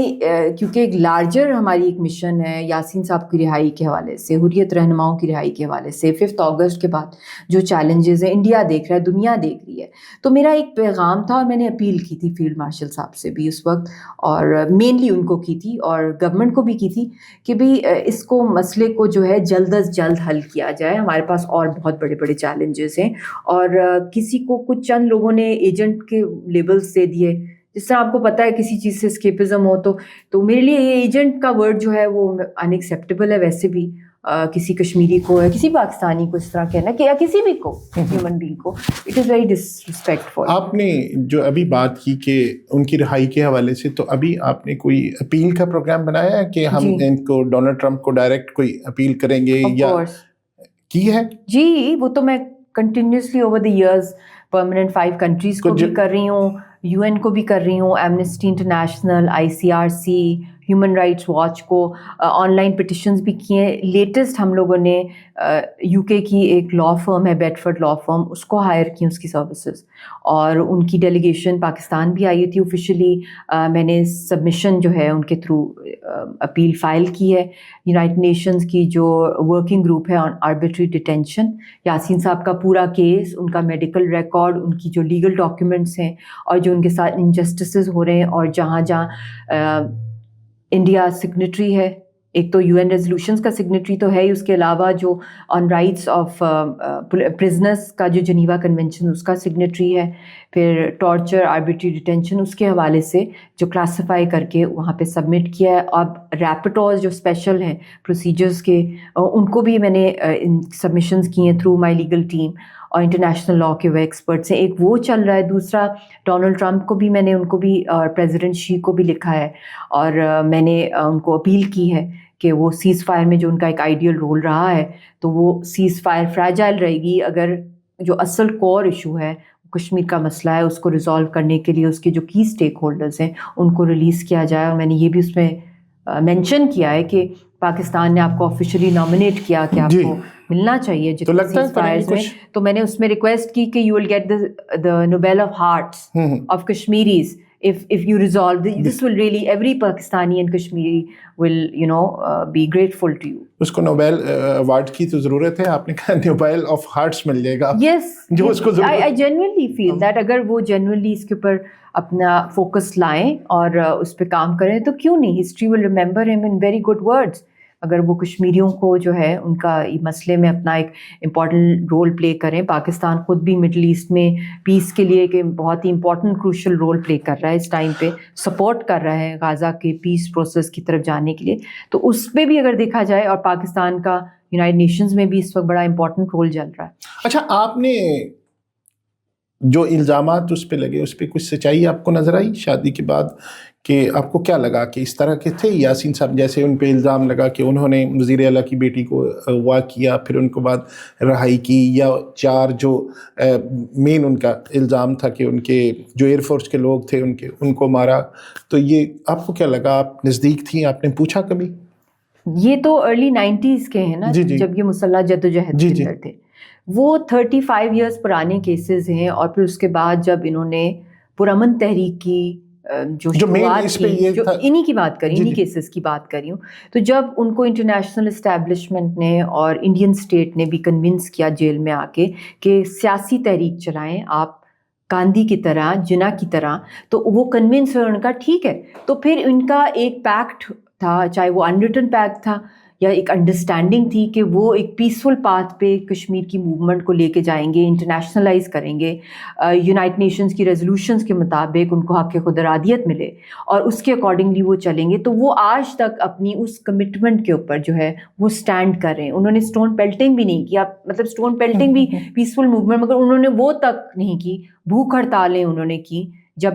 کیونکہ ایک لارجر ہماری ایک مشن ہے یاسین صاحب کی رہائی کے حوالے سے, حریت رہنماؤں کی رہائی کے حوالے سے, 5 اگست کے بعد جو چیلنجز ہیں انڈیا دیکھ رہا ہے, دنیا دیکھ رہی ہے, تو میرا ایک پیغام تھا اور میں نے اپیل کی تھی فیلڈ مارشل صاحب سے بھی اس وقت, اور مینلی ان کو کی تھی اور گورنمنٹ کو بھی کی تھی کہ بھئی اس کو مسئلے کو جو ہے جلد از جلد حل کیا جائے. ہمارے پاس اور بہت بڑے بڑے چیلنجز ہیں, اور کسی کو کچھ چند لوگوں نے ایجنٹ کے لیبلز دے دیے. جس طرح آپ کو پتہ ہے کسی چیز سے اسکیپزم ہو تو میرے لیے یہ ایجنٹ کا ورڈ جو ہے وہ ان ایکسیپٹیبل ہے. ویسے بھی کسی کشمیری کو یا کسی پاکستانی کو اس طرح کہنا کہ یا کسی بھی کو ہیومن بینگ کو, اٹ از ویری ڈسریسپیکٹفل. آپ نے جو ابھی بات کی کہ ان کی رہائی کے حوالے سے, تو ابھی آپ نے کوئی اپیل کا پروگرام بنایا ہے کہ ہم ان کو ڈونلڈ ٹرمپ کو ڈائریکٹ کوئی اپیل کریں گے یا کی ہے؟ جی, وہ تو میں continuously over the years permanent 5 countries کو بھی کر رہی ہوں, UN کو بھی کر رہی ہوں, Amnesty international, ICRC, human rights watch کو آن لائن پٹیشنز بھی کیے. لیٹسٹ ہم لوگوں نے UK کی ایک لا فرم ہے بیڈفورڈ لا فرم, اس کو ہائر کی اس کی سروسز, اور ان کی ڈیلیگیشن پاکستان بھی آئی تھی آفیشلی. میں نے سبمیشن جو ہے ان کے تھرو اپیل فائل کی ہے. یونائٹڈ نیشنز کی جو ورکنگ گروپ ہے آن آربیٹری ڈیٹینشن, یاسین صاحب کا پورا کیس, ان کا میڈیکل ریکارڈ, ان کی جو لیگل ڈاکیومنٹس ہیں اور جو ان کے ساتھ انجسٹسز ہو رہے ہیں, اور جہاں انڈیا سگنیٹری ہے, ایک تو UN ریزولوشنز کا سگنیٹری تو ہے ہی, اس کے علاوہ جو آن رائٹس آف پرزنرس کا جو جنیوا کنونشن اس کا سگنیٹری ہے, پھر ٹارچر, آربیٹری ڈیٹینشن, اس کے حوالے سے جو کلاسیفائی کر کے وہاں پہ سبمٹ کیا ہے. اب ریپٹوز جو اسپیشل ہیں پروسیجرز کے, ان کو بھی میں نے سبمیشنز کی ہیں تھرو مائی لیگل ٹیم, اور انٹرنیشنل لا کے وہ ایکسپرٹس ہیں. ایک وہ چل رہا ہے. دوسرا ڈونلڈ ٹرمپ کو بھی میں نے ان کو بھی اور پریزیڈنٹ شی کو بھی لکھا ہے, اور میں نے ان کو اپیل کی ہے کہ وہ سیز فائر میں جو ان کا ایک آئیڈیل رول رہا ہے, تو وہ سیز فائر فریجائل رہے گی اگر جو اصل کور ایشو ہے کشمیر کا مسئلہ ہے اس کو ریزالو کرنے کے لیے اس کے جو کی اسٹیک ہولڈرز ہیں ان کو ریلیز کیا جائے. اور میں نے یہ بھی اس میں مینشن کیا ہے کہ پاکستان نے آپ کو آفیشیلی نامنیٹ کیا کہ آپ کو ملنا چاہیے جتنے سیز فائرز میں, تو میں نے اس میں ریکویسٹ کی کہ you will get the Nobel of Hearts of Kashmiris if you resolve this will really every Pakistani and Kashmiri will be grateful to you. اس کو نوبیل ایوارڈ کی تو ضرورت ہے, آپ نے کہا نوبیل آف ہارٹس مل جائے گا. جو اس کو I genuinely feel that اگر وہ genuinely اس کے اوپر اپنا فوکس لائیں اور اس پہ کام کریں تو کیوں نہیں, history will remember him in very good words. اگر وہ کشمیریوں کو جو ہے ان کا مسئلے میں اپنا ایک امپورٹنٹ رول پلے کریں. پاکستان خود بھی مڈل ایسٹ میں پیس کے لیے ایک بہت ہی امپورٹنٹ کروشل رول پلے کر رہا ہے اس ٹائم پہ, سپورٹ کر رہا ہے غازہ کے پیس پروسیس کی طرف جانے کے لیے. تو اس پہ بھی اگر دیکھا جائے, اور پاکستان کا یونائٹڈ نیشنز میں بھی اس وقت بڑا امپورٹنٹ رول چل رہا ہے. اچھا, آپ نے جو الزامات اس پہ لگے اس پہ کچھ سچائی آپ کو نظر آئی شادی کے بعد, کہ آپ کو کیا لگا کہ اس طرح کے تھے یاسین صاحب؟ جیسے ان پہ الزام لگا کہ انہوں نے وزیر اعلیٰ کی بیٹی کو اغوا کیا, پھر ان کو بعد رہائی کی, یا 4 جو مین ان کا الزام تھا کہ ان کے جو ایئر فورس کے لوگ تھے ان کو مارا. تو یہ آپ کو کیا لگا؟ آپ نزدیک تھیں, آپ نے پوچھا کبھی؟ یہ تو ارلی 90s کے ہیں نا, جب یہ مسلح جدوجہد کے اندر تھے. وہ 35 ایئرس پرانے کیسز ہیں, اور پھر اس کے بعد جب انہوں نے پرامن تحریک کی جو شروعات کی, جو انہی کی بات کری, انہی کیسز کی بات کری ہوں, تو جب ان کو انٹرنیشنل اسٹیبلشمنٹ نے اور انڈین اسٹیٹ نے بھی کنونس کیا جیل میں آ کے کہ سیاسی تحریک چلائیں آپ گاندھی کی طرح, جنا کی طرح, تو وہ کنونس ہوئے. ان کا ٹھیک ہے. تو پھر ان کا ایک پیکٹ تھا, چاہے وہ انریٹن پیکٹ تھا یا ایک انڈرسٹینڈنگ تھی, کہ وہ ایک پیسفل پاتھ پہ کشمیر کی موومنٹ کو لے کے جائیں گے, انٹرنیشنلائز کریں گے, یونائٹڈ نیشنز کی ریزولوشنز کے مطابق ان کو حق خود ارادیت ملے اور اس کے اکارڈنگلی وہ چلیں گے. تو وہ آج تک اپنی اس کمٹمنٹ کے اوپر جو ہے وہ سٹینڈ کر رہے ہیں. انہوں نے اسٹون پیلٹنگ بھی نہیں کیا, مطلب اسٹون پیلٹنگ بھی پیسفل موومنٹ, مگر انہوں نے وہ تک نہیں کی. بھوک ہڑتالیں انہوں نے کی جب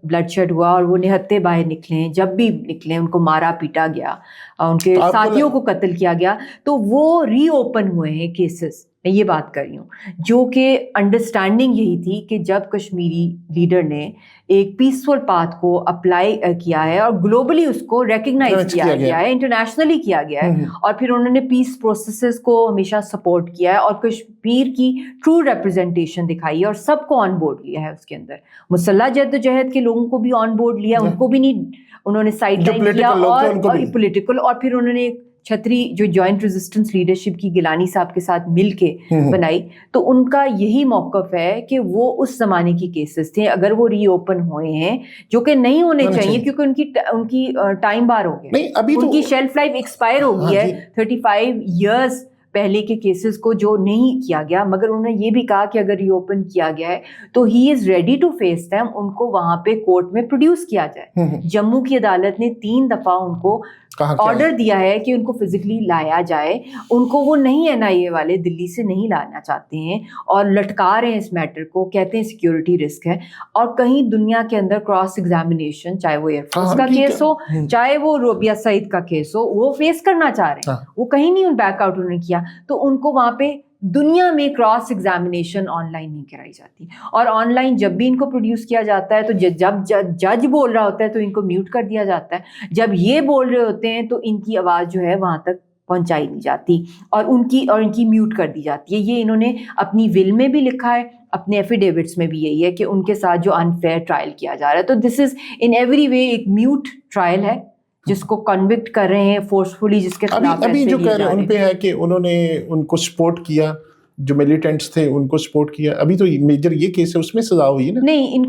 بلڈ شیڈ ہوا, اور وہ نہتے باہر نکلے, جب بھی نکلے ان کو مارا پیٹا گیا, ان کے ساتھیوں کو قتل کیا گیا. تو وہ ری اوپن ہوئے ہیں کیسز. میں یہ بات کر رہی ہوں, جو کہ انڈرسٹینڈنگ یہی تھی کہ جب کشمیری لیڈر نے ایک پیسفل پاتھ کو اپلائی کیا ہے اور گلوبلی اس کو ریکگنائز کیا گیا ہے, انٹرنیشنلی کیا گیا ہے, اور پھر انہوں نے پیس پروسیسز کو ہمیشہ سپورٹ کیا ہے اور کشمیر کی ٹرو ریپرزنٹیشن دکھائی ہے, اور سب کو آن بورڈ لیا ہے اس کے اندر. مسلح جدوجہد کے لوگوں کو بھی آن بورڈ لیا, ان کو بھی نہیں انہوں نے سائڈ لائن کیا, اور پولیٹیکل, اور پھر انہوں نے چھتری جو جوائنٹ ریزسٹنس لیڈرشپ کی گیلانی صاحب کے ساتھ مل کے بنائی. تو ان کا یہی موقف ہے کہ وہ اس زمانے کی کیسز تھے, اگر وہ ری اوپن ہوئے ہیں, جو کہ نہیں ہونے چاہیے کیونکہ ان کی ٹائم بار ہو گیا, ان کی شیلف لائف ایکسپائر ہو گئی ہے 35 ایئرس پہلے کے کیسز کو جو نہیں کیا گیا. مگر انہوں نے یہ بھی کہا کہ اگر ری اوپن کیا گیا ہے تو he is ready to face them, ان کو وہاں پہ کورٹ میں پروڈیوس کیا جائے. جموں کی عدالت نے 3 دفعہ ان کو آرڈر دیا ہے کہ ان کو فزیکلی لایا جائے. ان کو وہ نہیں NIA والے دلی سے نہیں لانا چاہتے ہیں, اور لٹکا رہے ہیں اس میٹر کو, کہتے ہیں سیکیورٹی رسک ہے. اور کہیں دنیا کے اندر کراس ایگزامینیشن, چاہے وہ ایئر فورس کا کیس ہو, چاہے وہ روبیہ سعید کا کیس ہو, وہ فیس کرنا چاہ رہے ہیں. وہ کہیں نہیں بیک آؤٹ انہوں نے کیا, تو ان کو وہاں پہ دنیا میں کراس ایگزامینیشن آن لائن نہیں کرائی جاتی. اور آن لائن جب بھی ان کو پروڈیوس کیا جاتا ہے تو جب جج بول رہا ہوتا ہے تو ان کو میوٹ کر دیا جاتا ہے, جب یہ بول رہے ہوتے ہیں تو ان کی آواز جو ہے وہاں تک پہنچائی نہیں جاتی, اور ان کی میوٹ کر دی جاتی ہے. یہ انہوں نے اپنی ول میں بھی لکھا ہے, اپنے ایفیڈیوٹس میں بھی یہی ہے کہ ان کے ساتھ جو انفیئر ٹرائل کیا جا رہا ہے, تو دس از ان ایوری وے ایک میوٹ ٹرائل ہے جس کو کنوکٹ کر رہے ہیں فورسفلی, جس کے خلاف ابھی جو کہہ رہے ہیں ان پہ ہے کہ انہوں نے ان کو سپورٹ کیا, جو ملیٹنٹس تھے ان کو سپورٹ کیا. ابھی تو میجر یہ کیس ہے, اس میں سزا ہوئی ہے نا. نہیں,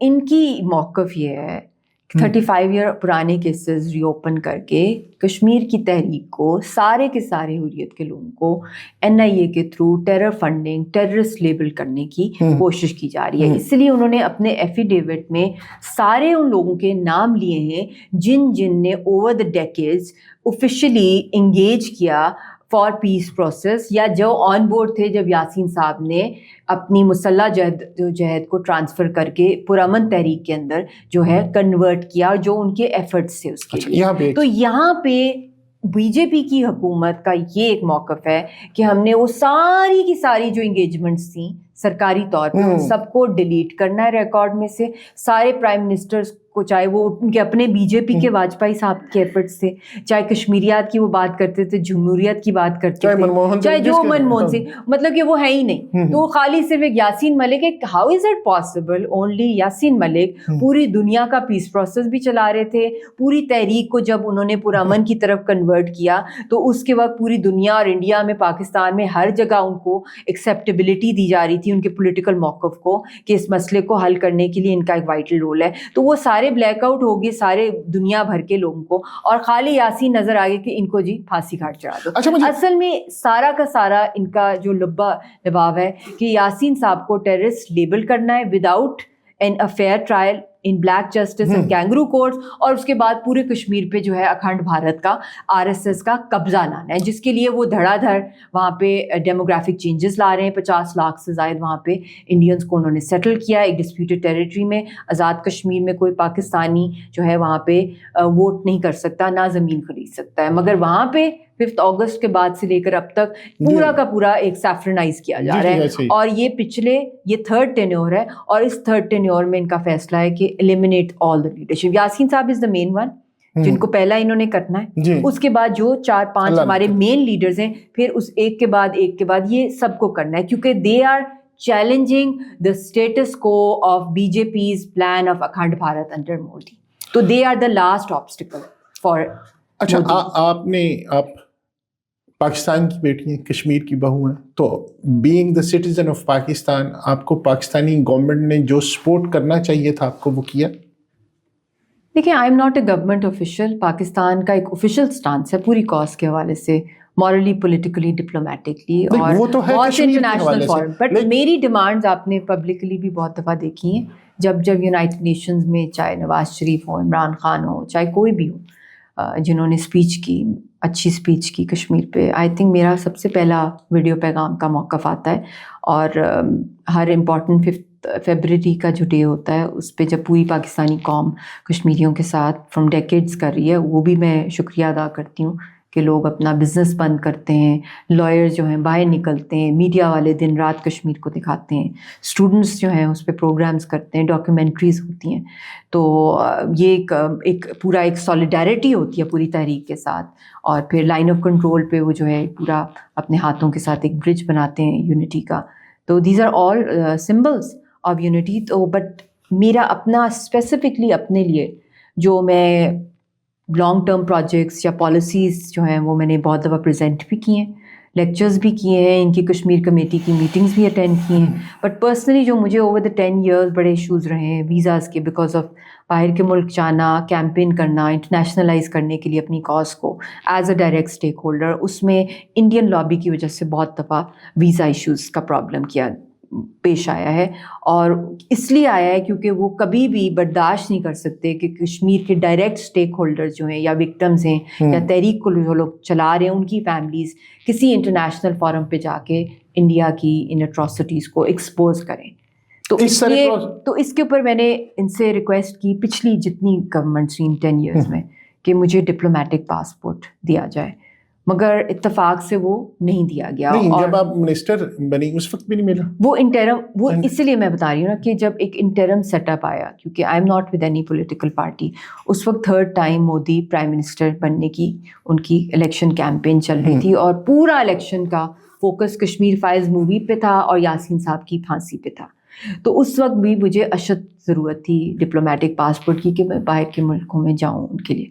ان کی موقف یہ ہے 35 ایئر پرانے کیسز ری اوپن کر کے کشمیر کی تحریک کو, سارے کے سارے حریت کے لوگوں کو NIA کے through terror funding, terrorist label کرنے کی کوشش کی جا رہی ہے. اس لیے انہوں نے اپنے ایفیڈیوٹ میں سارے ان لوگوں کے نام لیے ہیں جن نے over the decades officially engage کیا فار پیس پروسیس, یا جو آن بورڈ تھے جب یاسین صاحب نے اپنی مسلح جہد کو ٹرانسفر کر کے پرامن تحریک کے اندر جو ہے کنورٹ کیا, اور جو ان کے ایفرٹس تھے اس کے لیے. تو یہاں پہ بی جے پی کی حکومت کا یہ ایک موقف ہے کہ ہم نے وہ ساری کی ساری جو انگیجمنٹس تھیں سرکاری طور پہ, ان سب کو ڈیلیٹ کرنا ہے ریکارڈ میں سے. سارے پرائم منسٹرز کو, چاہے وہ ان کے اپنے بی جے پی کے واجپئی صاحب کے ایفرٹس تھے, چاہے کشمیریات کی وہ بات کرتے تھے, جمہوریت کی بات کرتے تھے, چاہے جو منموہن سنگھ, مطلب کہ وہ ہے ہی نہیں. تو خالی صرف ایک یاسین ملک ہے. How is it possible only Yasin Malik پوری دنیا کا پیس پروسیس بھی چلا رہے تھے. پوری تحریک کو جب انہوں نے پرامن کی طرف کنورٹ کیا تو اس کے وقت پوری دنیا اور انڈیا میں, پاکستان میں, ہر جگہ ان کو ایکسیپٹیبلٹی دی جا رہی تھی ان کے پولیٹیکل موقف کو, کہ اس مسئلے کو حل کرنے کے لیے ان کا ایک وائٹل رول ہے. تو وہ سارے سارے بلیک آؤٹ ہو گئے سارے دنیا بھر کے لوگوں کو, اور خالی یاسین نظر آ گئے کہ ان کو جی پھانسی گھاٹ چڑھا دو. اصل میں سارا کا سارا ان کا جو لباب ہے کہ یاسین صاحب کو ٹیررسٹ لیبل کرنا ہے without an a fair trial in black justice and kangaroo courts, اور اس کے بعد پورے کشمیر پہ جو ہے اکھنڈ بھارت کا RSS کا قبضہ لانا ہے, جس کے لیے وہ دھڑا دھڑ وہاں پہ ڈیموگرافک چینجز لا رہے ہیں. 50 لاکھ سے زائد وہاں پہ انڈینس کو انہوں نے سیٹل کیا ایک ڈسپیوٹڈ ٹیریٹری میں. آزاد کشمیر میں کوئی پاکستانی جو ہے وہاں پہ ووٹ نہیں کر سکتا, نہ زمین خرید سکتا ہے, مگر وہاں پہ 5 اگست کے بعد سے لے کر اب تک پورا کا پورا ایک سیفرنائز کیا جا رہا ہے. اور یہ تھرڈ ٹینیور ہے, اور اس تھرڈ ٹینیور میں ان کا فیصلہ ہے کہ eliminate all the leadership. Yasin صاحب از the main one جن کو پہلا انہوں نے کرنا ہے. اس کے بعد جو 4-5 ہمارے مین لیڈرز ہیں, پھر اس ایک کے بعد یہ سب کو کرنا ہے, کیونکہ they are challenging the status quo of BJP's plan of Akhand Bharat under Modi. تو they are the last obstacle for اچھا آپ پاکستان کی بیٹی ہیں, کشمیر کی بہو ہیں, تو being the citizen of Pakistan آپ کو پاکستانی گورنمنٹ نے جو سپورٹ کرنا چاہیے تھا آپ کو وہ کیا؟ دیکھیں, I am not a government official. Pakistan کا ایک آفیشیل سٹانس ہے پوری کاز کے حوالے سے, مورلی, پولیٹیکلی, ڈپلومیٹکلی, اور بہت سے انٹرنیشنل فورم. بٹ میری ڈیمانڈز آپ نے پبلکلی بھی بہت دفعہ دیکھی ہیں, جب یونائٹڈ نیشنز میں چاہے نواز شریف ہو, عمران خان ہو, چاہے کوئی بھی ہو جنہوں نے اسپیچ کی, اچھی اسپیچ کی کشمیر پہ, آئی تھنک میرا سب سے پہلا ویڈیو پیغام کا موقف آتا ہے. اور ہر امپورٹنٹ 5 فیبرری کا جو ڈے ہوتا ہے اس پہ جب پوری پاکستانی قوم کشمیریوں کے ساتھ فرام ڈیکیڈز کر رہی ہے, وہ بھی میں شکریہ ادا کرتی ہوں کہ لوگ اپنا بزنس بند کرتے ہیں, لائرز جو ہیں باہر نکلتے ہیں, میڈیا والے دن رات کشمیر کو دکھاتے ہیں, اسٹوڈنٹس جو ہیں اس پہ پروگرامز کرتے ہیں, ڈاکیومنٹریز ہوتی ہیں. تو یہ ایک پورا ایک سالیڈیرٹی ہوتی ہے پوری تحریک کے ساتھ, اور پھر لائن آف کنٹرول پہ وہ جو ہے پورا اپنے ہاتھوں کے ساتھ ایک برج بناتے ہیں یونٹی کا. تو these are all symbols of unity. تو بٹ میرا اپنا اسپیسیفکلی اپنے لیے جو میں لانگ ٹرم پروجیکٹس یا پالیسیز جو ہیں وہ میں نے بہت دفعہ پریزنٹ بھی کیے ہیں, لیکچرز بھی کیے ہیں, ان کی کشمیر کمیٹی کی میٹنگز بھی اٹینڈ کی ہیں. بٹ پرسنلی جو مجھے اوور دا 10 ایئرز بڑے ایشوز رہے ہیں ویزاز کے, بیکاز آف باہر کے ملک جانا, کیمپین کرنا, انٹرنیشنلائز کرنے کے لیے اپنی کاز کو as a direct stakeholder, اس میں انڈین لابی کی وجہ سے بہت دفعہ ویزا ایشوز کا پرابلم پیش آیا ہے. اور اس لیے آیا ہے کیونکہ وہ کبھی بھی برداشت نہیں کر سکتے کہ کشمیر کے ڈائریکٹ اسٹیک ہولڈرز جو ہیں یا وکٹمز ہیں یا تحریک کو جو لوگ چلا رہے ہیں ان کی فیملیز کسی انٹرنیشنل فورم پہ جا کے انڈیا کی ان اٹراسٹیز کو ایکسپوز کریں. تو اس کے اوپر میں نے ان سے ریکویسٹ کی پچھلی جتنی گورنمنٹس 10 ایئرس میں کہ مجھے ڈپلومیٹک پاسپورٹ دیا جائے, مگر اتفاق سے وہ نہیں دیا گیا. جب آپ منسٹر بنی اس وقت بھی نہیں ملا وہ انٹرم, وہ اس لیے میں بتا رہی ہوں نا کہ جب ایک انٹرم سیٹ اپ آیا, کیونکہ I am not with any political party, اس وقت 3rd time Modi prime minister بننے کی ان کی الیکشن کیمپین چل رہی تھی, اور پورا الیکشن کا فوکس کشمیر فائلز مووی پہ تھا اور یاسین صاحب کی پھانسی پہ تھا. تو اس وقت بھی مجھے اشد ضرورت تھی ڈپلومیٹک پاسپورٹ کی کہ میں باہر کے ملکوں میں جاؤں ان کے لیے.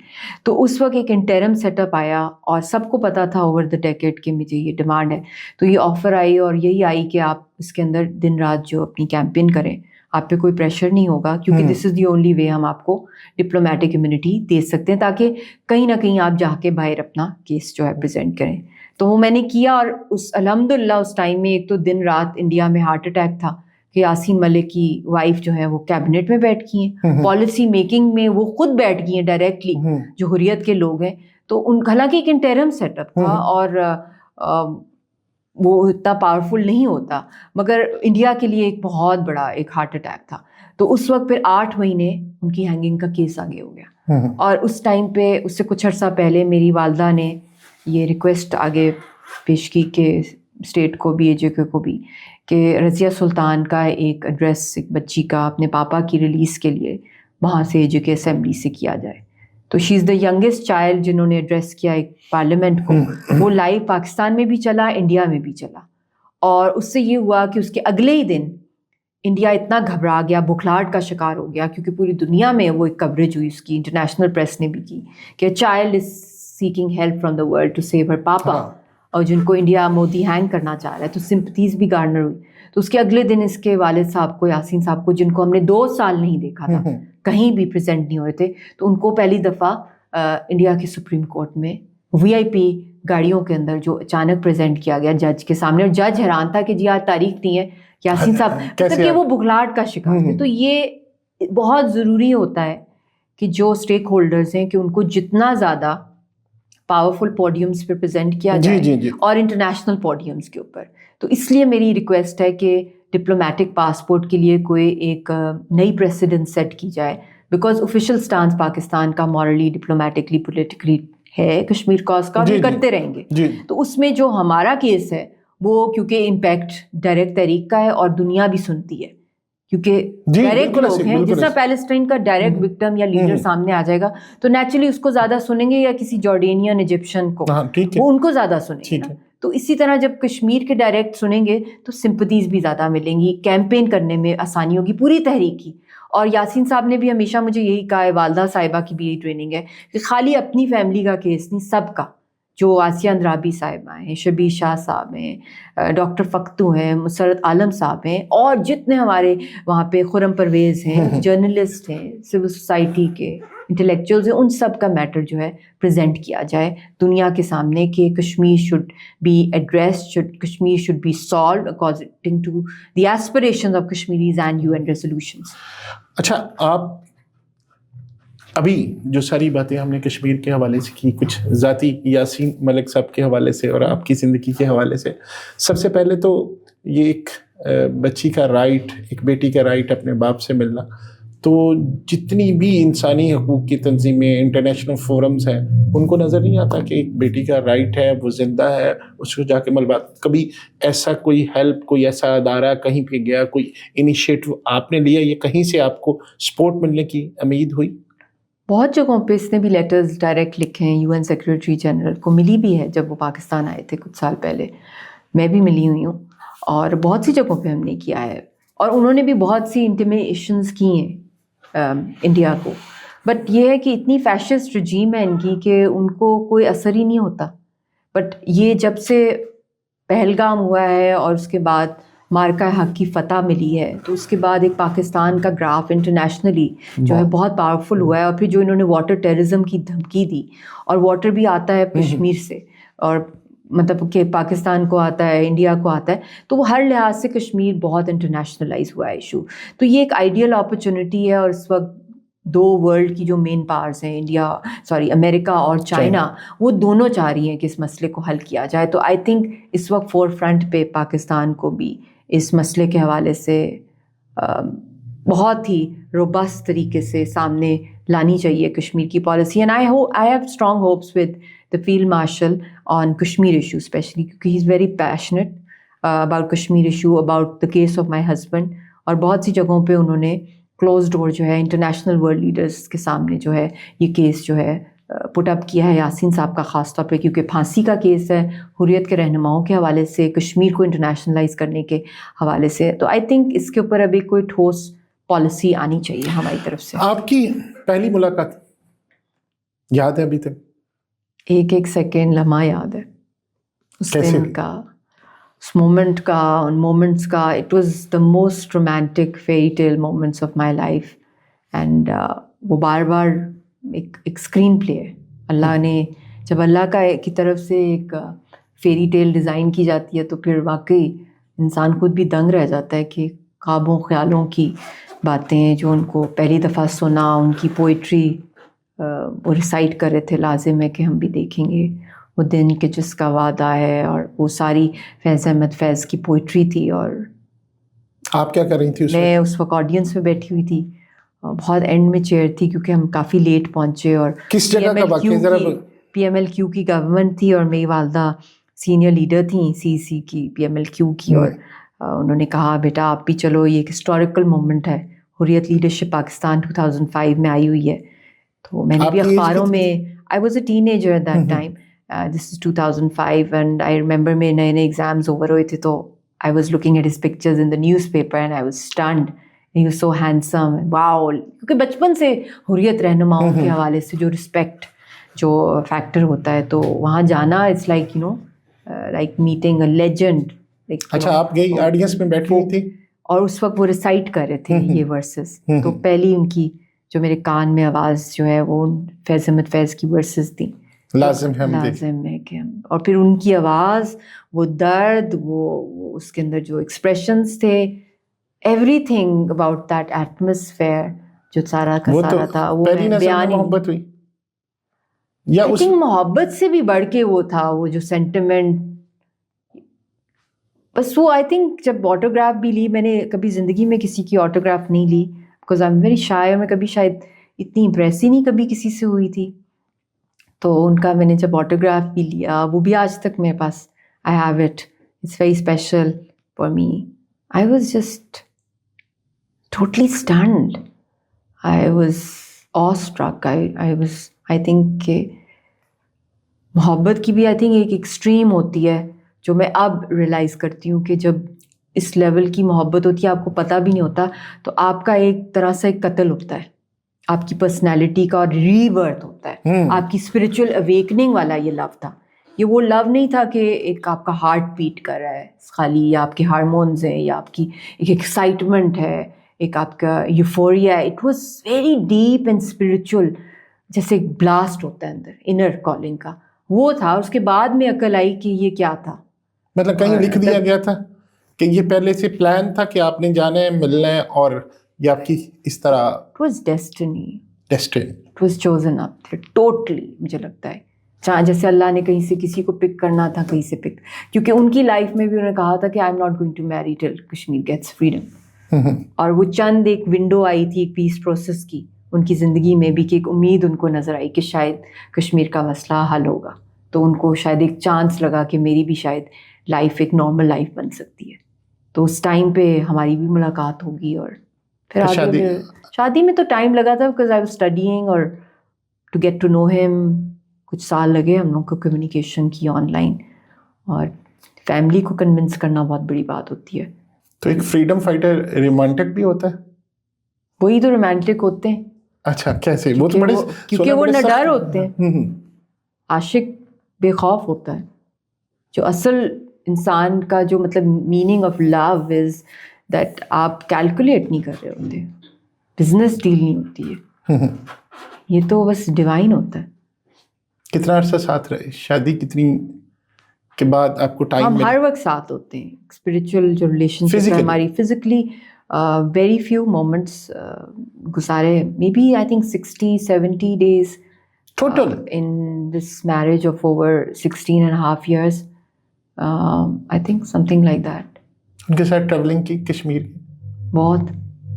تو اس وقت ایک انٹرم سیٹ اپ آیا اور سب کو پتہ تھا اوور دا ڈیکیڈ کہ مجھے یہ ڈیمانڈ ہے. تو یہ آفر آئی اور یہی آئی کہ آپ اس کے اندر دن رات جو اپنی کیمپین کریں, آپ پہ کوئی پریشر نہیں ہوگا, کیونکہ دس از دی اونلی وے ہم آپ کو ڈپلومیٹک امیونٹی دے سکتے ہیں تاکہ کہیں نہ کہیں آپ جا کے باہر اپنا کیس جو ہے پریزنٹ کریں. تو وہ میں نے کیا, اور اس الحمدللہ اس ٹائم میں ایک تو دن رات انڈیا میں ہارٹ اٹیک تھا کہ یاسین ملک کی وائف جو ہے وہ کیبنٹ میں بیٹھ گئی ہیں, پالیسی میکنگ میں وہ خود بیٹھ گئی ہیں ڈائریکٹلی, جو حریت کے لوگ ہیں. تو ان حالانکہ ایک انٹرم سیٹ اپ تھا اور وہ اتنا پاورفل نہیں ہوتا, مگر انڈیا کے لیے ایک بہت بڑا ایک ہارٹ اٹیک تھا. تو اس وقت پھر 8 مہینے ان کی ہینگنگ کا کیس آگے ہو گیا, اور اس ٹائم پہ اس سے کچھ عرصہ پہلے میری والدہ نے یہ ریکویسٹ آگے پیش کی کہ اسٹیٹ کو بھی, AJK کو بھی, کہ رضیہ سلطان کا ایک ایڈریس ایک بچی کا اپنے پاپا کی ریلیز کے لیے وہاں سے AJK اسمبلی سے کیا جائے. تو شی از دا ینگسٹ چائلڈ جنہوں نے ایڈریس کیا ایک پارلیمنٹ کو, وہ لائیو پاکستان میں بھی چلا, انڈیا میں بھی چلا. اور اس سے یہ ہوا کہ اس کے اگلے ہی دن انڈیا اتنا گھبرا گیا, بکھلاہٹ کا شکار ہو گیا, کیونکہ پوری دنیا میں وہ ایک کوریج ہوئی اس کی, انٹرنیشنل پریس نے بھی کی, کہ child is seeking help from the world to save her papa. اور جن کو انڈیا مودی ہینگ کرنا چاہ رہا ہے، تو سمپتیز بھی گارنر ہوئی. تو اس کے اگلے دن اس کے والد صاحب کو، یاسین صاحب کو، جن کو ہم نے 2 سال نہیں دیکھا تھا، کہیں بھی پریزنٹ نہیں ہوئے تھے، تو ان کو پہلی دفعہ انڈیا کی سپریم کورٹ میں VIP گاڑیوں کے اندر جو اچانک پریزنٹ کیا گیا جج کے سامنے، اور جج حیران تھا کہ جی آج تاریخ نہیں ہے. یاسین صاحب کہ وہ بغلاٹ کا شکار تھے. تو یہ بہت ضروری ہوتا ہے کہ جو اسٹیک ہولڈرز ہیں کہ ان کو جتنا زیادہ پاورفل پوڈیمز پہ پریزنٹ کیا جائے اور انٹرنیشنل پوڈیمز کے اوپر. تو اس لیے میری ریکویسٹ ہے کہ ڈپلومیٹک پاسپورٹ کے لیے کوئی ایک نئی پریسیڈنٹ سیٹ کی جائے، بیکاز آفیشیل سٹانس پاکستان کا مورلی، ڈپلومیٹکلی، پولیٹیکلی ہے کشمیر کاز کا، اور کرتے رہیں گے. تو اس میں جو ہمارا کیس ہے وہ کیونکہ امپیکٹ ڈائریکٹ تحریک کا ہے اور دنیا بھی سنتی ہے، کیونکہ ڈائریکٹ لوگ ہیں. جس طرح پیلسٹائن کا ڈائریکٹ وکٹم یا لیڈر سامنے آ جائے گا تو نیچرلی اس کو زیادہ سنیں گے، یا کسی جارڈینین ایجپشن کو، وہ ان کو زیادہ سنیں گے نا. تو اسی طرح جب کشمیر کے ڈائریکٹ سنیں گے تو سمپتیز بھی زیادہ ملیں گی، کیمپین کرنے میں آسانی ہوگی پوری تحریک کی. اور یاسین صاحب نے بھی ہمیشہ مجھے یہی کہا ہے، والدہ صاحبہ کی بھی یہی ٹریننگ ہے کہ خالی اپنی فیملی کا کیس نہیں، سب کا، جو آسیہ اندرابی صاحبہ ہیں، شبیر شاہ صاحب ہیں، ڈاکٹر فختو ہیں، مسرت عالم صاحب ہیں، اور جتنے ہمارے وہاں پہ خرم پرویز ہیں، جرنلسٹ ہیں، سول سوسائٹی کے انٹلیکچوئلز ہیں، ان سب کا میٹر جو ہے پریزنٹ کیا جائے دنیا کے سامنے کہ Kashmir should be addressed, Kashmir should be solved according to the aspirations of Kashmiris and UN resolutions. اچھا، آپ ابھی جو ساری باتیں ہم نے کشمیر کے حوالے سے کی، کچھ ذاتی یاسین ملک صاحب کے حوالے سے اور آپ کی زندگی کے حوالے سے، سب سے پہلے تو یہ ایک بچی کا رائٹ، ایک بیٹی کا رائٹ اپنے باپ سے ملنا، تو جتنی بھی انسانی حقوق کی تنظیمیں، انٹرنیشنل فورمز ہیں، ان کو نظر نہیں آتا کہ ایک بیٹی کا رائٹ ہے، وہ زندہ ہے، اس کو جا کے ملبات. کبھی ایسا کوئی ہیلپ، کوئی ایسا ادارہ کہیں پہ گیا، کوئی انیشیٹو آپ نے لیا، یا کہیں سے آپ کو سپورٹ ملنے کی امید ہوئی؟ بہت جگہوں پہ اس نے بھی لیٹرز ڈائریکٹ لکھے ہیں. UN سیکریٹری جنرل کو ملی بھی ہے جب وہ پاکستان آئے تھے کچھ سال پہلے، میں بھی ملی ہوئی ہوں، اور بہت سی جگہوں پہ ہم نے کیا ہے. اور انہوں نے بھی بہت سی انٹیمیشنز کی ہیں انڈیا کو. بٹ یہ ہے کہ اتنی فیشسٹ رجیم ہے ان کی کہ ان کو کوئی اثر ہی نہیں ہوتا. بٹ یہ جب سے پہلگام ہوا ہے اور اس کے بعد مارکہ حق کی فتح ملی ہے، تو اس کے بعد ایک پاکستان کا گراف انٹرنیشنلی جو ہے بہت پاورفل ہوا ہے. اور پھر جو انہوں نے واٹر ٹیررزم کی دھمکی دی، اور واٹر بھی آتا ہے کشمیر سے، اور مطلب کہ پاکستان کو آتا ہے، انڈیا کو آتا ہے، تو وہ ہر لحاظ سے کشمیر بہت انٹرنیشنلائز ہوا ہے ایشو. تو یہ ایک آئیڈیل اپرچونٹی ہے. اور اس وقت 2 ورلڈ کی جو مین پاورز ہیں، امریکہ اور چائنا، وہ دونوں چاہ رہی ہیں کہ اس مسئلے کو حل کیا جائے. تو آئی تھنک اس وقت فور فرنٹ پہ پاکستان کو بھی اس مسئلے کے حوالے سے بہت ہی روبسٹ طریقے سے سامنے لانی چاہیے کشمیر کی policy. And I have strong hopes with the field marshal on Kashmir issue especially, because he's very passionate about Kashmir issue, about the case of my husband. اور بہت سی جگہوں پہ انہوں نے کلوز ڈور جو ہے انٹرنیشنل ورلڈ لیڈرز کے سامنے جو ہے یہ کیس جو ہے پٹ اپ کیا ہے یاسین صاحب کا، خاص طور پہ کیونکہ پھانسی کا کیس ہے، حریت کے رہنماؤں کے حوالے سے، کشمیر کو انٹرنیشنلائز کرنے کے حوالے سے. تو آئی تھنک اس کے اوپر ابھی کوئی ٹھوس پالیسی آنی چاہیے ہماری طرف سے. آپ کی پہلی ملاقات یاد ہے ابھی تک؟ ایک سیکنڈ لمحہ یاد ہے اس دن کا، اس مومنٹ کا، ان مومنٹس کا. It was the most romantic fairy tale moments of my life. And وہ بار بار ایک اسکرین پلے ہے. اللہ نے جب اللہ کی طرف سے ایک فیری ٹیل ڈیزائن کی جاتی ہے تو پھر واقعی انسان خود بھی دنگ رہ جاتا ہے کہ خوابوں خیالوں کی باتیں جو ان کو پہلی دفعہ سنا، ان کی پوئٹری وہ ریسائٹ کر رہے تھے. لازم ہے کہ ہم بھی دیکھیں گے وہ دن کہ جس کا وعدہ ہے، اور وہ ساری فیض احمد فیض کی پوئٹری تھی. اور آپ کیا کر رہی تھی؟ میں اس وقت آڈینس میں بیٹھی ہوئی تھی، بہت اینڈ میں چیئر تھی کیونکہ ہم کافی لیٹ پہنچے. اور کس جگہ کا واقعہ ذرا؟ PMLQ کی گورنمنٹ تھی اور میری والدہ سینئر لیڈر تھیں CC کی، PMLQ کی. اور انہوں نے کہا بیٹا آپ بھی چلو، یہ ایک ہسٹوریکل مومنٹ ہے، حریت لیڈرشپ پاکستان 2005 میں آئی ہوئی ہے. تو میں نے بھی اخباروں میں، I was a teenager at that time, this is 2005. And I remember میں نئے ایگزامز اوور ہوئے تھے، تو I was looking at his pictures in the newspaper and I was stunned. He was so handsome, wow. کیونکہ بچپن سے حریت رہنماؤں کے حوالے سے جو رسپیکٹ جو فیکٹر ہوتا ہے، تو وہاں جانا it's like like meeting a legend. Like, اچھا آپ گئی آڈینس میں بیٹھی ہوئی تھی اور اس وقت وہ ریسائٹ کر رہے تھے یہ ورسز. تو پہلی ان کی جو میرے کان میں آواز جو ہے وہ فیض احمد فیض کی ورسز تھیں. لازم ہے کہ ہم, اور پھر ان کی آواز, وہ درد, وہ اس کے اندر جو ایکسپریشنس تھے, every thing about that atmosphere جو سارا کا سارا تھا, وہ پہلی نظر بیان میں محبت ہوئی یا اس محبت سے بھی بڑھ کے وہ تھا وہ جو سینٹیمنٹ. بس وہ آئی تھنک جب آٹوگراف بھی لی, میں نے کبھی زندگی میں کسی کی آٹوگراف نہیں لی because I am very shy. میں کبھی شاید اتنی امپریس ہی نہیں کبھی کسی سے ہوئی تھی. تو ان کا میں نے جب آٹوگراف بھی لیا, وہ بھی آج تک میرے پاس, I have it, it's very special for me. I was just totally stunned, I was awestruck. I think کہ محبت کی بھی آئی تھنک ایک ایکسٹریم ہوتی ہے جو میں اب ریئلائز کرتی ہوں کہ جب اس لیول کی محبت ہوتی ہے آپ کو پتہ بھی نہیں ہوتا, تو آپ کا ایک طرح سے ایک قتل ہوتا ہے آپ کی پرسنالٹی کا, اور ری برتھ ہوتا ہے آپ کی اسپرچل اویکننگ والا. یہ لو تھا, یہ وہ لو نہیں تھا کہ ایک آپ کا ہارٹ بیٹ کر رہا ہے خالی, یا آپ کے ہارمونز ہیں, یا آپ کی ایک ایکسائٹمنٹ ہے, ایک آپ کا یوفوریا ہے. It was very deep and spiritual, جیسے ایک بلاسٹ ہوتا ہے اندر, انر کالنگ کا وہ تھا. اس کے بعد میں عقل آئی کہ یہ کیا تھا. مطلب کہیں لکھ دیا گیا تھا کہ یہ پہلے سے پلان تھا کہ آپ نے جانا ہے, ملنا ہے, اور یہ آپ کی اس طرح it was destiny, destiny, it was chosen up totally. مجھے لگتا ہے جیسے اللہ نے کہیں سے کسی کو پک کرنا تھا, کہیں سے پک, کیونکہ ان کی لائف میں بھی انہوں نے کہا تھا کہ I M not going to marry till Kashmir Gates freedom. اور وہ چند ایک ونڈو آئی تھی ایک پیس پروسیس کی ان کی زندگی میں بھی, کہ ایک امید ان کو نظر آئی کہ شاید کشمیر کا مسئلہ حل ہوگا. تو ان کو شاید ایک چانس لگا کہ میری بھی شاید لائف ایک نارمل لائف بن سکتی ہے. تو اس ٹائم پہ ہماری بھی ملاقات ہوگی, اور پھر آگے شادی میں تو ٹائم لگا تھا بیکاز آئی واز اسٹڈیئنگ, اور to get to know him کچھ سال لگے ہم لوگ کو کمیونیکیشن کی آن لائن, اور فیملی کو کنونس کرنا بہت بڑی بات ہوتی ہے. تو ایک فریڈم فائٹر رومانٹک بھی ہوتا ہے, وہی تو رومانٹک ہوتے ہیں. اچھا کیسے؟ وہ تو بڑے, کیونکہ وہ نڈر ہوتے ہیں. عاشق بے خوف ہوتا ہے. جو اصل انسان کا جو مطلب meaning of love is that آپ کیلکولیٹ نہیں کر رہے ہوتے, بزنس ڈیل نہیں ہوتی ہے, یہ تو بس ڈیوائن ہوتا ہے. کتنا عرصہ ساتھ رہے؟ شادی کتنی کے بعد آپ کو ٹائم؟ ہم ہر وقت ساتھ ہوتے ہیں. اسپرچل جو ریلیشن شپ ہے ہماری, فزیکلی ویری فیو مومنٹس گزارے, maybe I think 60-70 days total in this marriage of over 16.5 years. I think something like that. ان کے ساتھ ٹریولنگ کی کشمیر کی بہت,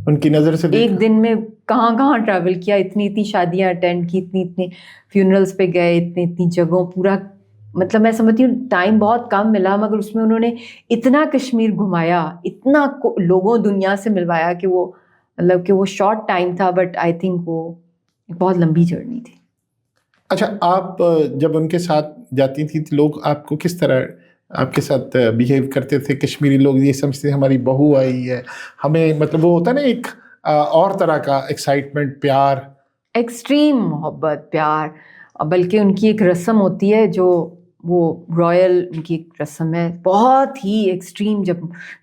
ان کی نظر سے ایک دن میں کہاں کہاں ٹریول کیا, اتنی شادیاں اٹینڈ کی, اتنی فیونرلس پہ گئے, اتنی جگہوں, پورا مطلب میں سمجھتی ہوں ٹائم بہت کم ملا, مگر اس میں انہوں نے اتنا کشمیر گھمایا, اتنا لوگوں دنیا سے ملوایا کہ وہ مطلب کہ وہ شارٹ ٹائم تھا, بٹ آئی تھنک وہ بہت لمبی جرنی تھی. اچھا آپ جب ان کے ساتھ جاتی تھی تو لوگ آپ کو کس طرح آپ کے ساتھ بیہیو کرتے تھے؟ کشمیری لوگ یہ سمجھتے ہیں ہماری بہو آئی ہے, ہمیں مطلب وہ ہوتا ہے نا ایک اور طرح کا ایکسائٹمنٹ, پیار, ایکسٹریم محبت, پیار. بلکہ ان کی ایک رسم ہوتی ہے جو وہ رائل, ان کی ایک رسم ہے بہت ہی ایکسٹریم, جب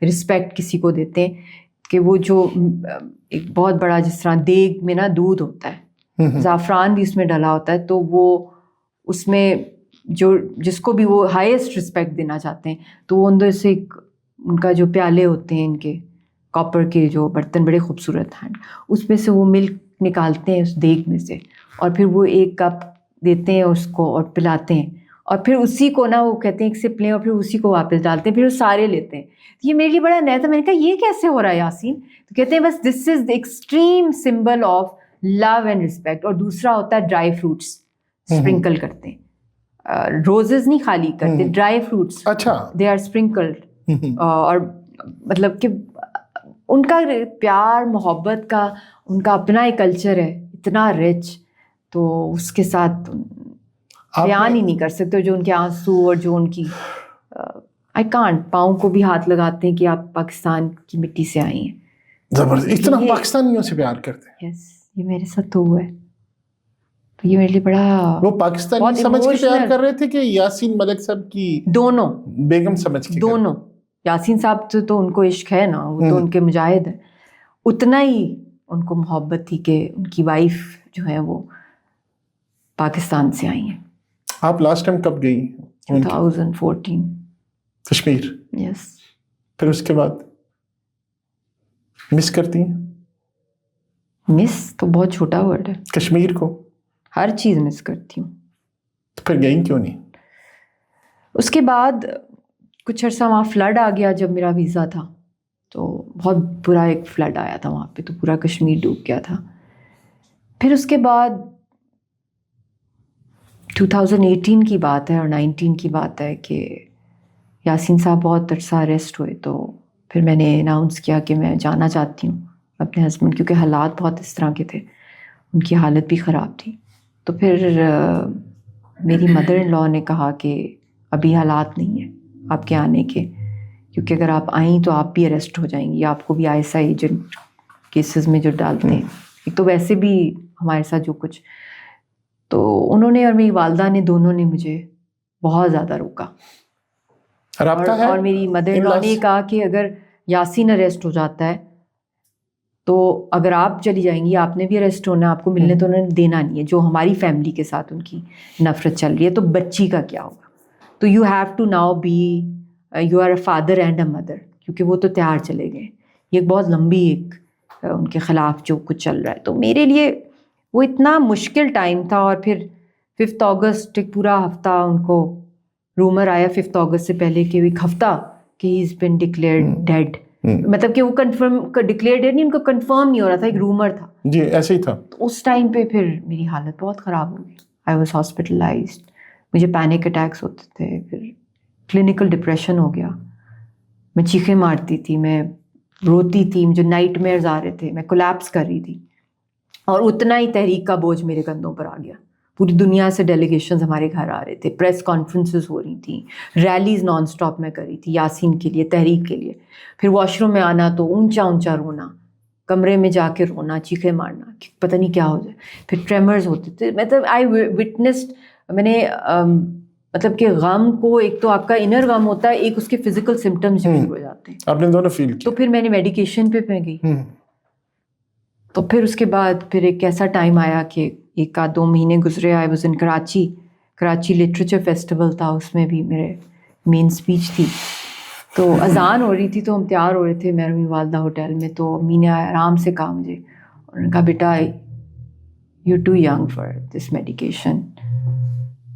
رسپیکٹ کسی کو دیتے ہیں کہ وہ جو ایک بہت بڑا, جس طرح دیگ میں نا دودھ ہوتا ہے, زعفران بھی اس میں ڈلا ہوتا ہے, تو وہ اس میں جو جس کو بھی وہ ہائیسٹ رسپیکٹ دینا چاہتے ہیں, تو وہ اندر سے ایک ان کا جو پیالے ہوتے ہیں, ان کے کاپر کے جو برتن بڑے خوبصورت ہیں, اس میں سے وہ ملک نکالتے ہیں اس دیگ میں سے, اور پھر وہ ایک کپ دیتے ہیں اس کو اور پلاتے ہیں, اور پھر اسی کو نا وہ کہتے ہیں ایک سپ لیں, اور پھر اسی کو واپس ڈالتے ہیں, پھر وہ سارے لیتے ہیں. یہ میرے لیے بڑا نیا تھا, میں نے کہا یہ کیسے ہو رہا ہے یاسین؟ تو کہتے ہیں بس this is the extreme symbol of love and respect. اور دوسرا ہوتا ہے ڈرائی فروٹس اسپرنکل کرتے ہیں, روزز نہیں خالی کرتے, ڈرائی فروٹس, اچھا دے آر اسپرنکلڈ. اور مطلب کہ ان کا پیار محبت کا ان کا اپنا ایک کلچر ہے اتنا رچ, تو اس کے ساتھ بیان ہی نہیں کر سکتے جو ان کے آنسو, اور جو ان کی آئی کانٹ, پاؤں کو بھی ہاتھ لگاتے ہیں کہ آپ پاکستان کی مٹی سے آئی ہیں. زبردست, اتنا پاکستانیوں سے پیار کرتے ہیں. یس, یہ میرے ساتھ تو ہوا ہے. تو یہ میرے لیے بڑا وہ پاکستانی سمجھ کے پیار کر رہے تھے کہ یاسین ملک صاحب کی دونوں بیگم سمجھ کے؟ دونوں. یاسین صاحب تو ان کو عشق ہے نا, وہ تو ان کے مجاہد ہیں, اتنا ہی ان کو محبت تھی کہ ان کی وائف جو ہے وہ پاکستان سے آئی ہیں. آپ لاسٹ ٹائم کب گئی؟ 2014 کشمیر. یس. پھر اس کے بعد مس کرتی ہیں؟ مس تو بہت چھوٹا ورڈ ہے. کشمیر کو ہر چیز مس کرتی ہوں. تو پھر گئی کیوں نہیں؟ اس کے بعد کچھ عرصہ وہاں فلڈ آ گیا جب میرا ویزا تھا, تو بہت برا ایک فلڈ آیا تھا وہاں پہ, تو پورا کشمیر ڈوب گیا تھا. پھر اس کے بعد 2018 کی بات ہے اور 19 کی بات ہے کہ یاسین صاحب بہت عرصہ ریسٹ ہوئے, تو پھر میں نے اناؤنس کیا کہ میں جانا چاہتی ہوں اپنے ہسبینڈ, کیونکہ حالات بہت اس طرح کے تھے, ان کی حالت بھی خراب تھی. تو پھر میری مدر ان لاء نے کہا کہ ابھی حالات نہیں ہیں آپ کے آنے کے, کیونکہ اگر آپ آئیں تو آپ بھی اریسٹ ہو جائیں گی, آپ کو بھی ISI ایجنٹ کیسز میں جو ڈالتے ہیں, ایک تو ویسے بھی ہمارے ساتھ جو کچھ. تو انہوں نے اور میری والدہ نے دونوں نے مجھے بہت زیادہ روکا, اور میری مدر ان لاء نے کہا کہ اگر یاسین اریسٹ ہو جاتا ہے تو اگر آپ چلی جائیں گی آپ نے بھی اریسٹ ہونا, آپ کو ملنے تو انہوں نے دینا نہیں ہے, جو ہماری فیملی کے ساتھ ان کی نفرت چل رہی ہے, تو بچی کا کیا ہوگا. تو you have to now be you are a father and a mother, کیونکہ وہ تو تیار چلے گئے. یہ ایک بہت لمبی ایک ان کے خلاف جو کچھ چل رہا ہے. تو میرے لیے وہ اتنا مشکل ٹائم تھا. اور پھر 5 اگست ایک پورا ہفتہ ان کو رومر آیا 5 اگست سے پہلے کہ ایک ہفتہ کہ ہی از بین ڈکلیئرڈ ڈیڈ, مطلب کہ وہ کنفرم ڈکلیئر ڈیڈ نہیں, ان کو کنفرم نہیں ہو رہا تھا, ایک رومر تھا. جی ایسے ہی تھا. تو اس ٹائم پہ پھر میری حالت بہت خراب ہو گئی. آئی واز ہاسپٹلائزڈ, مجھے پینک اٹیکس ہوتے تھے, پھر کلینکل ڈپریشن ہو گیا, میں چیخیں مارتی تھی, میں روتی تھی, مجھے نائٹ میئرز آ رہے تھے, میں کولیپس کر رہی تھی. اور اتنا ہی تحریک کا بوجھ میرے کندھوں پر آ گیا. پوری دنیا سے ڈیلیگیشنز ہمارے گھر آ رہے تھے, پریس کانفرنسز ہو رہی تھیں, ریلیز نان اسٹاپ میں کری تھی یاسین کے لیے, تحریک کے لیے. پھر واش روم میں آنا تو اونچا اونچا رونا, کمرے میں جا کے رونا, چیخیں مارنا کہ پتہ نہیں کیا ہو جائے. پھر ٹریمرز ہوتے تھے. مطلب آئی وٹنسڈ, میں نے مطلب کہ غم کو, ایک تو آپ کا انر غم ہوتا ہے, ایک اس کے فزیکل سمٹمز بھی ہو جاتے ہیں. آپ نے دونوں فیل کیا. تو پھر میں نے میڈیکیشن پہ گئی. تو پھر اس کے بعد پھر ایک ایسا ٹائم آیا کہ 1-2 مہینے گزرے. I was in Karachi literature festival تھا, اس میں بھی میرے مین اسپیچ تھی. تو اذان ہو رہی تھی, تو ہم تیار ہو رہے تھے میں اور میری والدہ ہوٹل میں. تو امی نے آرام سے کہا مجھے, انہوں نے کہا بیٹا you too young for this medication,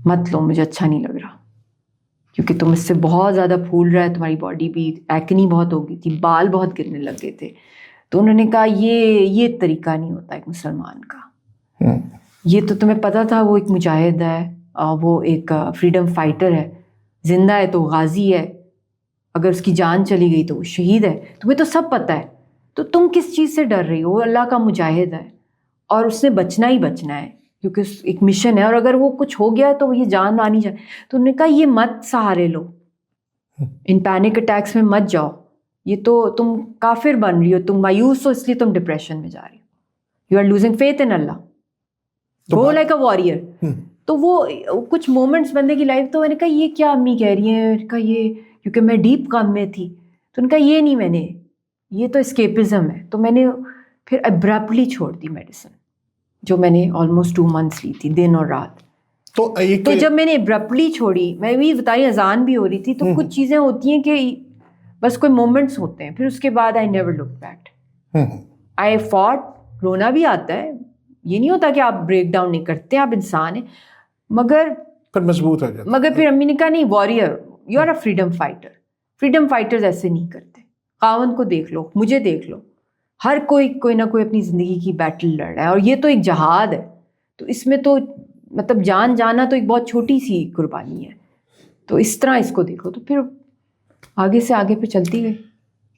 مت لو, مجھے اچھا نہیں لگ رہا, کیونکہ تم اس سے بہت زیادہ پھول رہا ہے, تمہاری باڈی بھی, ایکنی بہت ہو گئی تھی, بال بہت گرنے لگ گئے تھے. تو انہوں نے کہا یہ طریقہ نہیں ہوتا ایک مسلمان کا. یہ تو تمہیں پتہ تھا وہ ایک مجاہد ہے, وہ ایک فریڈم فائٹر ہے, زندہ ہے تو غازی ہے, اگر اس کی جان چلی گئی تو وہ شہید ہے, تمہیں تو سب پتہ ہے, تو تم کس چیز سے ڈر رہی ہو؟ وہ اللہ کا مجاہد ہے اور اس نے بچنا ہی بچنا ہے, کیونکہ ایک مشن ہے, اور اگر وہ کچھ ہو گیا تو یہ جان آنی جائے. تو انہوں نے کہا یہ مت سہارے لو, ان پینک اٹیکس میں مت جاؤ, یہ تو تم کافر بن رہی ہو, تم مایوس ہو, اس لیے تم ڈپریشن میں جا رہی ہو, you are losing faith in Allah, go like a warrior. تو وہ کچھ مومنٹس بندے کی لائف. تو میں نے کہا یہ کیا امی کہہ رہی ہیں, میں نے کہا یہ, کیونکہ میں ڈیپ غم میں تھی. تو ان کا یہ نہیں, میں نے یہ تو اسکیپزم ہے. تو میں نے پھر ابرپٹلی چھوڑ دی میڈیسن, جو میں نے آلموسٹ 2 months لی تھی, دن اور رات. تو جب میں نے ابرپٹلی چھوڑی, میں بھی بتائی اذان بھی ہو رہی تھی, تو کچھ چیزیں ہوتی ہیں کہ بس کوئی مومنٹس ہوتے ہیں. پھر اس کے بعد I never look back. I fought, رونا بھی آتا ہے, یہ نہیں ہوتا کہ آپ بریک ڈاؤن نہیں کرتے, آپ انسان ہیں, مگر پھر مضبوط ہو جاتا. مگر پھر امی نے کہا نہیں, warrior, you are a freedom fighter. Freedom fighters ایسے نہیں کرتے. خاوند کو دیکھ لو, مجھے دیکھ لو, ہر کوئی نہ کوئی اپنی زندگی کی بیٹل لڑ رہا ہے, اور یہ تو ایک جہاد ہے. تو اس میں تو مطلب جان جانا تو ایک بہت چھوٹی سی قربانی ہے. تو اس طرح اس کو دیکھو. تو پھر آگے سے آگے پہ چلتی گئی.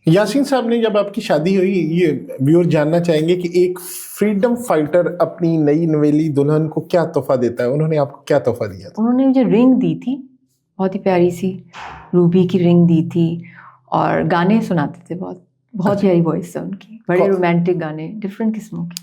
یاسین صاحب نے جب آپ کی شادی ہوئی, یہ ویور جاننا چاہیں گے کہ ایک فریڈم فائٹر اپنی نئی نویلی دلہن کو کیا تحفہ دیتا ہے. انہوں نے آپ کو کیا تحفہ دیا تھا؟ انہوں نے مجھے رنگ دی تھی, بہت ہی پیاری سی روبی کی رنگ دی تھی, اور گانے سناتے تھے, بہت پیاری وائس ہے ان کی, بڑے رومانٹک گانے, ڈفرینٹ قسموں کے.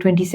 22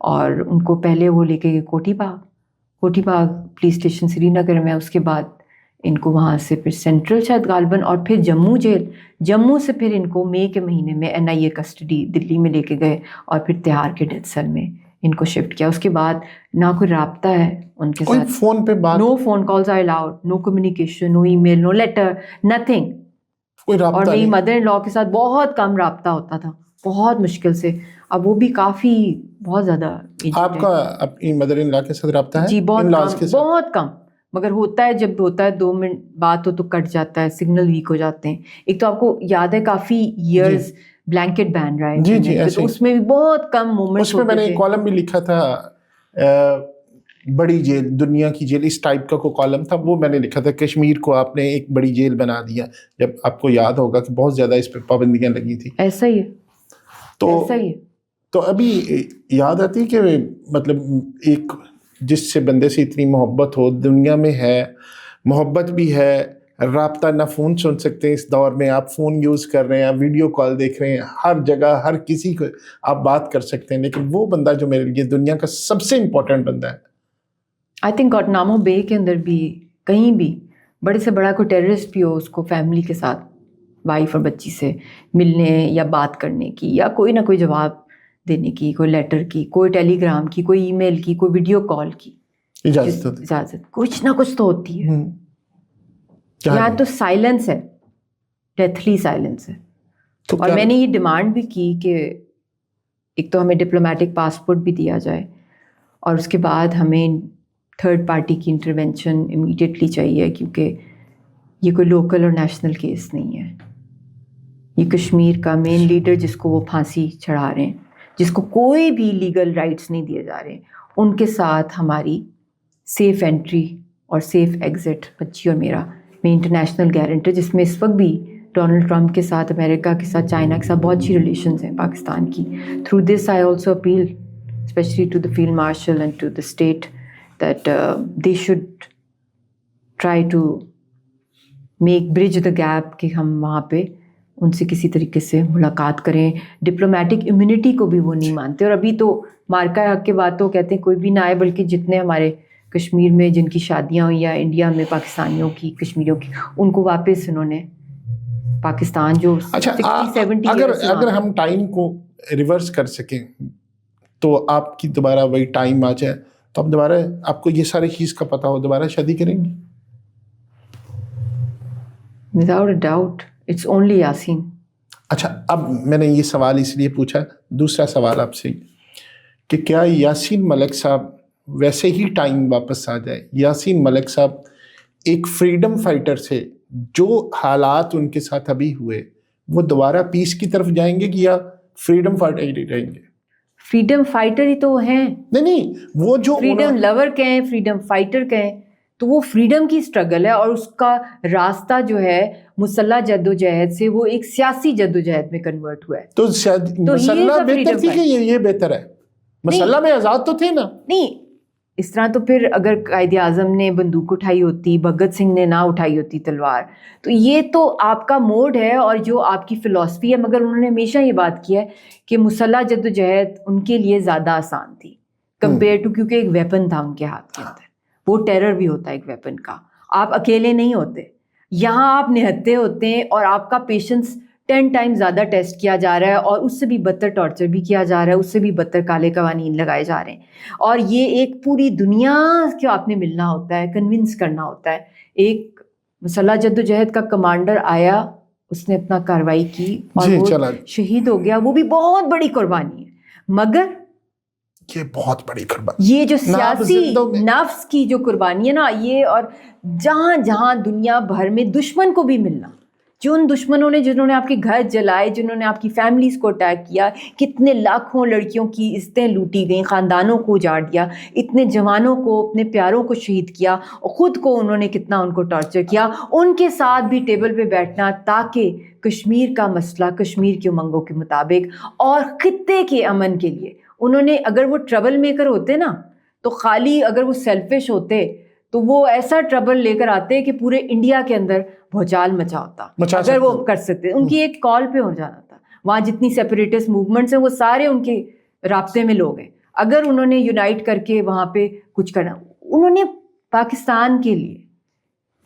اور ان کو پہلے وہ لے کے گئے کوٹھی باغ پولیس اسٹیشن سری نگر میں، اس کے بعد ان کو وہاں سے پھر سینٹرل شاید غالباً، اور پھر جموں جیل، جموں سے پھر ان کو مئی کے مہینے میں NIA کسٹڈی دلی میں لے کے گئے اور پھر تہاڑ کے ڈیتھ سیل میں ان کو شفٹ کیا. اس کے بعد نہ کوئی رابطہ ہے ان کے ساتھ، فون پہ بات، no phone calls are allowed, no communication, no email, no letter, nothing. کوئی رابطہ اور میری نہیں. مدر ان لا کے ساتھ بہت کم رابطہ ہوتا تھا، بہت مشکل سے. اب وہ بھی کافی بہت زیادہ. آپ کا اپنی مدر ان لا کے ساتھ رابطہ ہے؟ جی بہت کم، مگر ہوتا ہے جب ہوتا ہے 2 منٹ بات ہو تو کٹ جاتا ہے، سگنل ویک ہو جاتے ہیں. ایک تو آپ کو یاد ہے کافی ایئرز بلینکٹ بین رہا ہے، تو اس میں بھی بہت کم مومنٹس. اس میں میں نے ایک کالم بھی لکھا تھا، بڑی جیل، دنیا کی جیل، اس ٹائپ کا کوئی کالم تھا، وہ میں نے لکھا تھا. کشمیر کو آپ نے ایک بڑی جیل بنا دیا، جب آپ کو یاد ہوگا کہ بہت زیادہ اس پہ پابندیاں لگی تھی. ایسا ہی ہے. تو ابھی یاد آتی کہ مطلب ایک جس سے بندے سے اتنی محبت ہو دنیا میں ہے، محبت بھی ہے، رابطہ نہ فون سن سکتے ہیں اس دور میں، آپ فون یوز کر رہے ہیں، ویڈیو کال دیکھ رہے ہیں، ہر جگہ ہر کسی کو آپ بات کر سکتے ہیں، لیکن وہ بندہ جو میرے لیے دنیا کا سب سے امپورٹنٹ بندہ ہے. آئی تھنک گوانتانامو بے کے اندر بھی کہیں بھی بڑے سے بڑا کوئی ٹیررسٹ بھی ہو، اس کو فیملی کے ساتھ، وائف اور بچی سے ملنے یا بات کرنے کی، یا کوئی نہ کوئی جواب دینے کی، کوئی لیٹر کی، کوئی ٹیلی گرام کی، کوئی ای میل کی، کوئی ویڈیو کال کی اجازت کچھ نہ کچھ تو ہوتی ہے. یہاں تو سائلنس ہے، ڈیتھلی سائلنس ہے. اور میں نے یہ ڈیمانڈ بھی کی کہ ایک تو ہمیں ڈپلومیٹک پاسپورٹ بھی دیا جائے، اور اس کے بعد ہمیں تھرڈ پارٹی کی انٹروینشن امیڈیٹلی چاہیے، کیونکہ یہ کوئی لوکل اور نیشنل کیس نہیں ہے. یہ کشمیر کا مین لیڈر جس کو وہ پھانسی چڑھا رہے ہیں، جس کو کوئی بھی لیگل رائٹس نہیں دیے جا رہے، ان کے ساتھ ہماری سیف انٹری اور سیف ایگزٹ، بچی اور میرا، میں انٹرنیشنل گارنٹر، جس میں اس وقت بھی ڈونلڈ ٹرمپ کے ساتھ، امریکہ کے ساتھ، چائنا کے ساتھ بہت اچھی ریلیشنز ہیں پاکستان کی. Through this I also appeal specially to the field marshal and to the state that they should try to make bridge the gap, کہ ہم وہاں پہ ان سے کسی طریقے سے ملاقات کریں. ڈپلومیٹک امیونٹی کو بھی وہ نہیں مانتے، اور ابھی تو مارکہ حق کے بات تو کہتے ہیں کوئی بھی نہ آئے، بلکہ جتنے ہمارے کشمیر میں جن کی شادیاں ہوئی یا انڈیا میں پاکستانیوں کی، کشمیریوں کی، ان کو واپس انہوں نے پاکستان جو 60-70 اگر ہم ٹائم کو ریورس کر سکیں تو آپ کی دوبارہ وہی ٹائم آ جائے تو آپ دوبارہ، آپ کو یہ ساری چیز کا پتہ ہو، دوبارہ شادی کریں گے؟ Without a doubt, it's only Yasin. اچھا، اب میں نے یہ سوال اس لیے پوچھا، دوسرا سوال آپ سے، کہ کیا یاسین ملک صاحب ویسے ہی ٹائم واپس آ جائے، یاسین ملک صاحب ایک فریڈم فائٹر سے، جو حالات ان کے ساتھ ابھی ہوئے، وہ دوبارہ پیس کی طرف جائیں گے، کہ یا فریڈم فائٹر ہی رہیں گے؟ فریڈم فائٹر ہی تو ہیں. نہیں، وہ جو فریڈم لور کہیں، فریڈم فائٹر کہیں، تو وہ فریڈم کی اسٹرگل ہے، اور اس کا راستہ جو ہے مسلح جد و جہد سے وہ ایک سیاسی جد و جہد میں کنورٹ ہوا ہے. تو شاید مسلح بہتر تھی کہ یہ بہتر ہے؟ مسلح میں آزاد تو تھے نا. نہیں، اس طرح تو پھر اگر قائد اعظم نے بندوق اٹھائی ہوتی، بھگت سنگھ نے نہ اٹھائی ہوتی تلوار، تو یہ تو آپ کا موڈ ہے اور جو آپ کی فلسفی ہے. مگر انہوں نے ہمیشہ یہ بات کی ہے کہ مسلح جد و جہد ان کے لیے زیادہ آسان تھی کمپیئر ٹو، کیونکہ ایک ویپن تھا ان کے ہاتھ کے اندر. وہ ٹیرر بھی ہوتا ہے ایک ویپن کا، آپ اکیلے نہیں ہوتے. یہاں آپ نہتے ہوتے ہیں اور آپ کا پیشنس 10 ٹائم زیادہ ٹیسٹ کیا جا رہا ہے، اور اس سے بھی بدتر ٹارچر بھی کیا جا رہا ہے، اس سے بھی بدتر کالے قوانین لگائے جا رہے ہیں. اور یہ ایک پوری دنیا کو آپ نے ملنا ہوتا ہے، کنونس کرنا ہوتا ہے. ایک مسلح جد و جہد کا کمانڈر آیا، اس نے اپنا کارروائی کی اور وہ شہید ہو گیا، وہ بھی بہت بڑی قربانی ہے. مگر یہ بہت بڑی قربانی، یہ جو سیاسی نفس کی جو قربانی ہے نا، یہ، اور جہاں جہاں دنیا بھر میں دشمن کو بھی ملنا، جو ان دشمنوں نے، جنہوں نے آپ کے گھر جلائے، جنہوں نے آپ کی فیملیز کو اٹیک کیا، کتنے لاکھوں لڑکیوں کی عزتیں لوٹی گئیں، خاندانوں کو اجاڑ دیا، اتنے جوانوں کو، اپنے پیاروں کو شہید کیا، اور خود کو انہوں نے کتنا ان کو ٹارچر کیا، ان کے ساتھ بھی ٹیبل پہ بیٹھنا تاکہ کشمیر کا مسئلہ کشمیر کے امنگوں کے مطابق اور خطے کے امن کے لیے انہوں نے، اگر وہ ٹربل میکر ہوتے نا تو خالی، اگر وہ سیلفش ہوتے تو وہ ایسا ٹربل لے کر آتے کہ پورے انڈیا کے اندر بھوچال مچا ہوتا. اگر وہ کر سکتے، ان کی ایک کال پہ ہو جانا تھا. وہاں جتنی سیپریٹسٹ موومنٹس ہیں وہ سارے ان کے رابطے میں لوگ ہیں. اگر انہوں نے یونائٹ کر کے وہاں پہ کچھ کرنا, انہوں نے پاکستان کے لیے,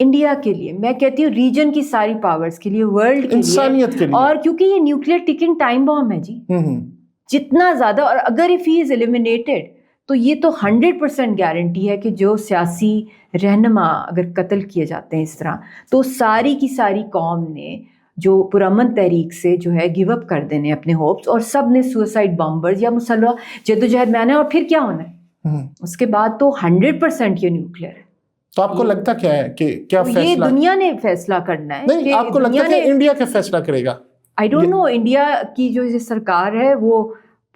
انڈیا کے لیے, میں کہتی ہوں ریجن کی ساری پاورز کے لیے, ورلڈ کے انسانیت کے لیے, اور کیونکہ یہ نیوکلیئر ٹکنگ ٹائم بام ہے جی, جتنا زیادہ, اور اگر اف ہی از ایلیمینیٹڈ تو یہ تو 100% گارنٹی ہے کہ جو سیاسی رہنما اگر قتل کیے جاتے ہیں اس طرح, تو ساری کی ساری قوم نے جو پرامن تحریک سے جو ہے گیو اپ کر دینے اپنے ہوپس, اور سب نے سوسائڈ بامبرز یا مسلح جدوجہد میں آنا ہے, اور پھر کیا ہونا ہے اس کے بعد تو 100% یہ نیوکلیئر ہے. تو آپ کو لگتا کیا ہے کہ کیا فیصلہ, یہ دنیا نے فیصلہ کرنا ہے, نہیں آپ کو لگتا ہے کہ انڈیا کیا فیصلہ کرے گا؟ آئی ڈونٹ نو, انڈیا کی جو سرکار ہے وہ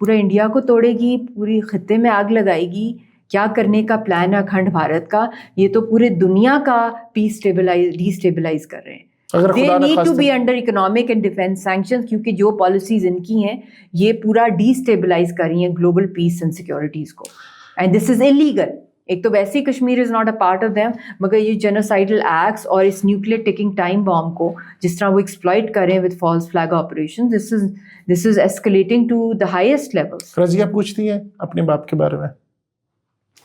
پورا انڈیا کو توڑے گی, پوری خطے میں آگ لگائے گی, کیا کرنے کا پلان ہے اکھنڈ بھارت کا, یہ تو پورے دنیا کا پیس ڈیسٹیبلائز کر رہے ہیں. They need to be under economic and defense sanctions, کیونکہ جو پالیسیز ان کی ہیں یہ پورا ڈیسٹیبلائز کر رہی ہیں گلوبل پیس اینڈ سیکورٹیز کو, اینڈ دس از الیگل. ایک تو ویسے ہی Kashmir is not a part of them, مگر یہ جینوسائڈل ایکٹس اور اس نیوکلیئر ٹکنگ ٹائم بام کو جس طرح وہ ایکسپلائٹ کر رہے ہیں with false flag operation, this is escalating to the highest levels. Razia پوچھتی ہیں اپنے باپ کے بارے میں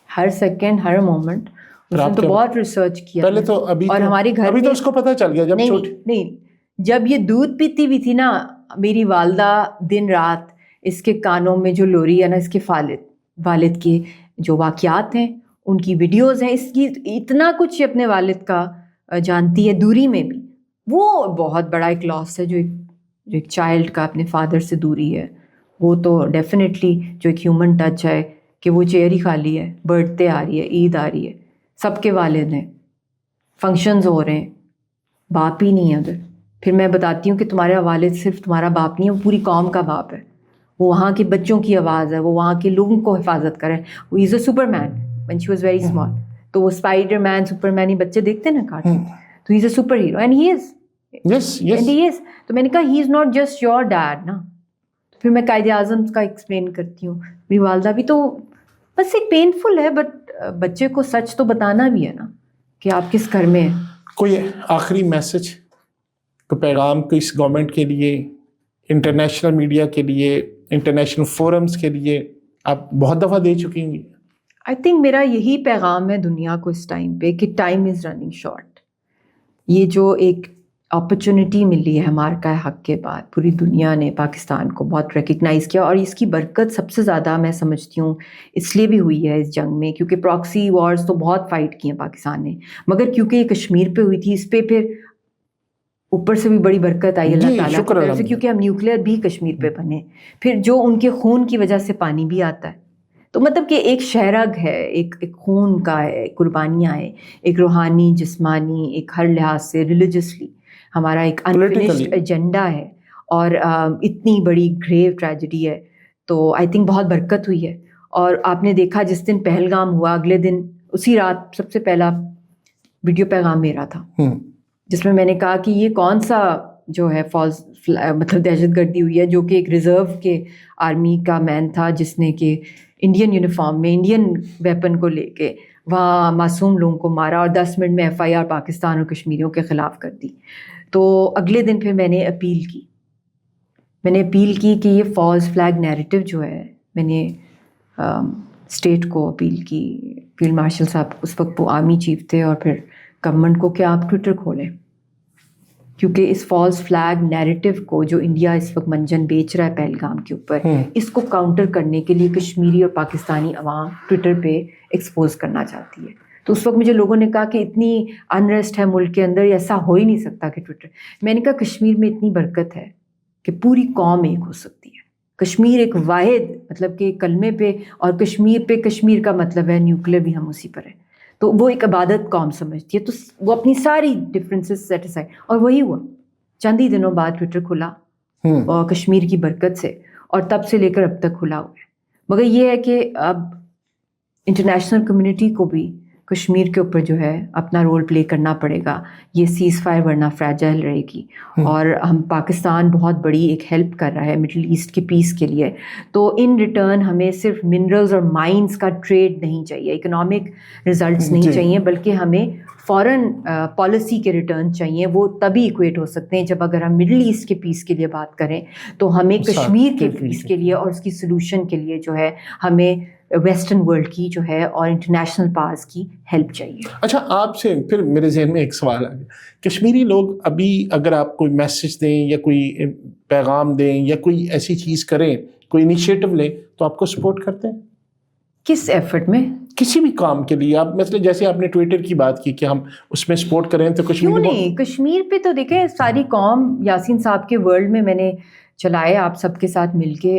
ہر سیکنڈ, ہر مومنٹ. اس نے تو بہت ریسرچ کیا پہلے تو, اور ہمارے گھر ابھی تو اس کو پتہ چل گیا جب چھوٹی, نہیں جب یہ دودھ پیتی ہوئی تھی نا, میری والدہ دن رات اس کے کانوں میں جو لوری ہے نا, اس کے والد کے جو واقعات ہیں ان کی ویڈیوز ہیں, اس کی اتنا کچھ اپنے والد کا جانتی ہے دوری میں بھی. وہ بہت بڑا ایک لاس ہے جو ایک چائلڈ کا اپنے فادر سے دوری ہے. وہ تو ڈیفینیٹلی جو ایک ہیومن ٹچ ہے کہ وہ چیئر ہی خالی ہے, برتھ ڈے آ رہی ہے, عید آ رہی ہے, سب کے والد ہیں, فنکشنز ہو رہے ہیں, باپ ہی نہیں ہے ادھر. پھر میں بتاتی ہوں کہ تمہارا والد صرف تمہارا باپ نہیں ہے, وہ پوری قوم کا باپ ہے. وہ وہاں کے بچوں کی آواز ہے, وہ وہاں کے لوگوں کو حفاظت کرے. وہ is a Superman when she was very small. تو وہ اسپائڈر مین, سپر مین, یہ بچے دیکھتے ہیں نا کارٹون, تو he is a superhero and he is. And he is. تو میں نے کہا he is not just your dad نا. پھر میں قائد اعظم کا ایکسپلین کرتی ہوں. میری والدہ بھی تو بس ایک پینفل ہے, بٹ بچے کو سچ تو بتانا بھی ہے نا کہ آپ کس گھر میں ہیں. کوئی آخری میسج, کوئی پیغام کو اس گورنمنٹ کے لیے, انٹرنیشنل میڈیا کے لیے, انٹرنیشنل فورمز کے لیے آپ بہت دفعہ دے چکی ہیں. آئی تھنک میرا یہی پیغام ہے دنیا کو اس ٹائم پہ کہ ٹائم از رننگ شارٹ. یہ جو ایک اپرچونٹی ملی ہے مارکہ حق کے بعد, پوری دنیا نے پاکستان کو بہت ریکگنائز کیا, اور اس کی برکت سب سے زیادہ میں سمجھتی ہوں اس لیے بھی ہوئی ہے اس جنگ میں, کیونکہ پراکسی وارز تو بہت فائٹ کی ہیں پاکستان نے, مگر کیونکہ یہ کشمیر پہ ہوئی تھی, اس پہ پھر اوپر سے بھی بڑی برکت آئی اللہ تعالیٰ کی طرف سے, کیونکہ ہم نیوکلیئر بھی کشمیر پہ بنے, پھر جو ان کے خون کی وجہ سے پانی بھی آتا ہے. تو مطلب کہ ایک شہرگ ہے, ایک خون کا ہے, قربانیاں ہیں, ایک روحانی, جسمانی, ایک ہر لحاظ سے ریلیجسلی ہمارا ایک انفنشڈ ایجنڈا ہے, اور اتنی بڑی گریو ٹریجڈی ہے. تو آئی تھنک بہت برکت ہوئی ہے. اور آپ نے دیکھا جس دن پہلگام ہوا, اگلے دن اسی رات سب سے پہلا ویڈیو پیغام میرا تھا, جس میں نے کہا کہ یہ کون سا جو ہے فالس مطلب دہشت گردی ہوئی ہے, جو کہ ایک ریزرو کے آرمی کا مین تھا جس نے کہ انڈین یونیفارم میں انڈین ویپن کو لے کے وہاں معصوم لوگوں کو مارا, اور 10 منٹ میں FIR پاکستان اور کشمیریوں کے خلاف کر دی. تو اگلے دن پھر میں نے اپیل کی کہ یہ فالس فلیگ نیریٹو جو ہے, میں نے اسٹیٹ کو اپیل کی, فیلڈ مارشل صاحب اس وقت وہ آرمی چیف تھے, اور پھر گورنمنٹ کو کہ آپ ٹویٹر کھولیں, کیونکہ اس فالس فلیگ نیریٹو کو جو انڈیا اس وقت منجن بیچ رہا ہے پہلگام کے اوپر, اس کو کاؤنٹر کرنے کے لیے کشمیری اور پاکستانی عوام ٹویٹر پہ ایکسپوز کرنا چاہتی ہے. تو اس وقت مجھے لوگوں نے کہا کہ اتنی انریسٹ ہے ملک کے اندر, ایسا ہو ہی نہیں سکتا کہ ٹویٹر. میں نے کہا کشمیر میں اتنی برکت ہے کہ پوری قوم ایک ہو سکتی ہے. کشمیر ایک واحد مطلب کہ کلمے پہ, اور کشمیر پہ, کشمیر کا مطلب ہے نیوکلیئر بھی ہم اسی پر ہے. تو وہ ایک عبادت قوم سمجھتی ہے, تو وہ اپنی ساری ڈفرینسز سیٹ اسائڈ, اور وہی ہوا. چند ہی دنوں بعد ٹویٹر کھلا اور کشمیر کی برکت سے, اور تب سے لے کر اب تک کھلا ہوا ہے. مگر یہ ہے کہ اب انٹرنیشنل کمیونٹی کو بھی کشمیر کے اوپر جو ہے اپنا رول پلے کرنا پڑے گا. یہ سیز فائر ورنہ فریجائل رہے گی, اور ہم پاکستان بہت بڑی ایک ہیلپ کر رہا ہے مڈل ایسٹ کی پیس کے لیے. تو ان ریٹرن ہمیں صرف منرلز اور مائنز کا ٹریڈ نہیں چاہیے, اکنامک ریزلٹس نہیں چاہیے, بلکہ ہمیں فارن پالیسی کے ریٹرن چاہیے. وہ تبھی ایکویٹ ہو سکتے ہیں جب اگر ہم مڈل ایسٹ کے پیس کے لیے بات کریں, تو ہمیں کشمیر کے پیس کے لیے اور اس کی سلوشن کے لیے جو ہے ہمیں ویسٹرن ورلڈ کی جو ہے اور انٹرنیشنل پاورز کی ہیلپ چاہیے. اچھا آپ سے پھر میرے ذہن میں ایک سوال آ گیا، کشمیری لوگ ابھی اگر آپ کوئی میسج دیں یا کوئی پیغام دیں یا کوئی ایسی چیز کریں، کوئی انیشیٹو لیں، تو آپ کو سپورٹ کرتے ہیں؟ کس ایفرٹ میں؟ کسی بھی کام کے لیے آپ مثلا جیسے آپ نے ٹویٹر کی بات کی کہ ہم اس میں سپورٹ کریں تو کیوں نہیں؟ کشمیر پہ تو دیکھیں ساری قوم یاسین صاحب کے ورلڈ میں نے چلائے آپ سب کے ساتھ مل کے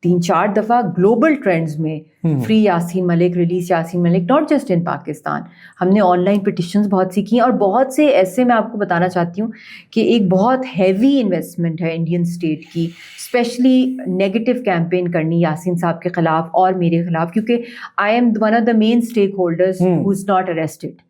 3-4 دفعہ گلوبل ٹرینڈز میں free Yasin Malik, release Yasin Malik, not just in Pakistan. ہم نے آن لائن پٹیشنز بہت سی کی اور بہت سے ایسے میں آپ کو بتانا چاہتی ہوں کہ ایک بہت ہیوی انویسٹمنٹ ہے انڈین اسٹیٹ کی اسپیشلی نیگیٹو کیمپین کرنی یاسین صاحب کے خلاف اور میرے خلاف، کیونکہ آئی am one of the main stakeholders who is not arrested,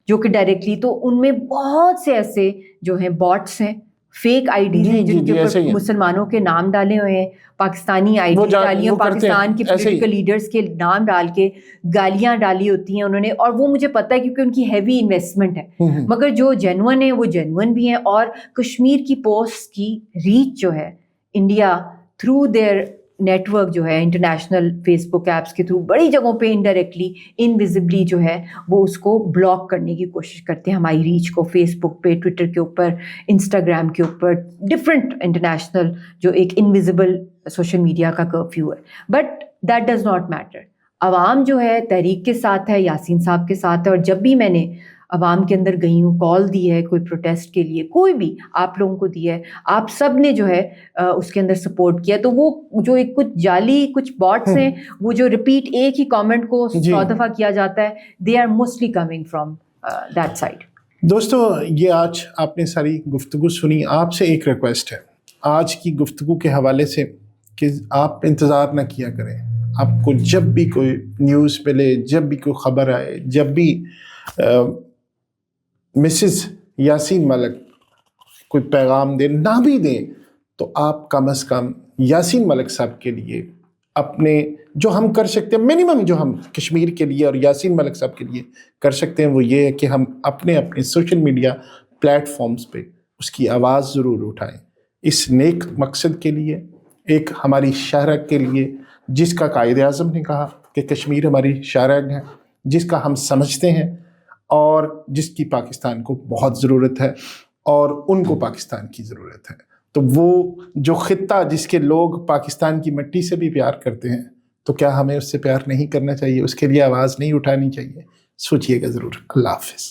جو کہ ڈائریکٹلی. تو ان میں بہت سے ایسے جو ہیں باٹس ہیں، فیک آئی ڈیز ہیں جن کے اوپر مسلمانوں کے نام ڈالے ہوئے ہیں، پاکستانی آئی ڈی ڈالی ہیں، پاکستان کے پولیٹیکل لیڈرز کے نام ڈال کے گالیاں ڈالی ہوتی ہیں انہوں نے. اور وہ مجھے پتہ ہے کیونکہ ان کی ہیوی انویسٹمنٹ ہے، مگر جو جینون ہیں وہ جینون بھی ہیں. اور کشمیر کی پوسٹ کی ریچ جو ہے India through their net work جو ہے انٹرنیشنل فیس بک ایپس کے تھرو بڑی جگہوں پہ انڈائریکٹلی انویزبلی جو ہے وہ اس کو بلاک کرنے کی کوشش کرتے ہیں، ہماری ریچ کو فیس بک پہ، ٹویٹر کے اوپر، انسٹاگرام کے اوپر، ڈفرینٹ انٹرنیشنل جو ایک انویزیبل سوشل میڈیا کا کرفیو ہے. But that does not matter. عوام جو ہے تحریک کے ساتھ ہے، یاسین صاحب کے ساتھ ہے. اور جب بھی میں نے عوام کے اندر گئی ہوں، کال دی ہے کوئی پروٹیسٹ کے لیے، کوئی بھی آپ لوگوں کو دی ہے، آپ سب نے جو ہے اس کے اندر سپورٹ کیا. تو وہ جو ایک کچھ جعلی کچھ باٹس ہیں، وہ جو ریپیٹ ایک ہی کامنٹ کو 100 دفعہ کیا جاتا ہے، they are mostly coming from that side. دوستو یہ آج آپ نے ساری گفتگو سنی. آپ سے ایک ریکویسٹ ہے آج کی گفتگو کے حوالے سے کہ آپ انتظار نہ کیا کریں. آپ کو جب بھی کوئی نیوز ملے، جب بھی کوئی خبر آئے، جب بھی مسز یاسین ملک کوئی پیغام دیں، نہ بھی دیں، تو آپ کم از کم یاسین ملک صاحب کے لیے اپنے جو ہم کر سکتے ہیں، منیمم جو ہم کشمیر کے لیے اور یاسین ملک صاحب کے لیے کر سکتے ہیں، وہ یہ ہے کہ ہم اپنے سوشل میڈیا پلیٹ فارمز پہ اس کی آواز ضرور اٹھائیں، اس نیک مقصد کے لیے، ایک ہماری شہرک کے لیے جس کا قائد اعظم نے کہا کہ کشمیر ہماری شہرک ہے، جس کا ہم سمجھتے ہیں اور جس کی پاکستان کو بہت ضرورت ہے اور ان کو پاکستان کی ضرورت ہے. تو وہ جو خطہ جس کے لوگ پاکستان کی مٹی سے بھی پیار کرتے ہیں، تو کیا ہمیں اس سے پیار نہیں کرنا چاہیے؟ اس کے لیے آواز نہیں اٹھانی چاہیے؟ سوچئے گا ضرور. اللہ حافظ.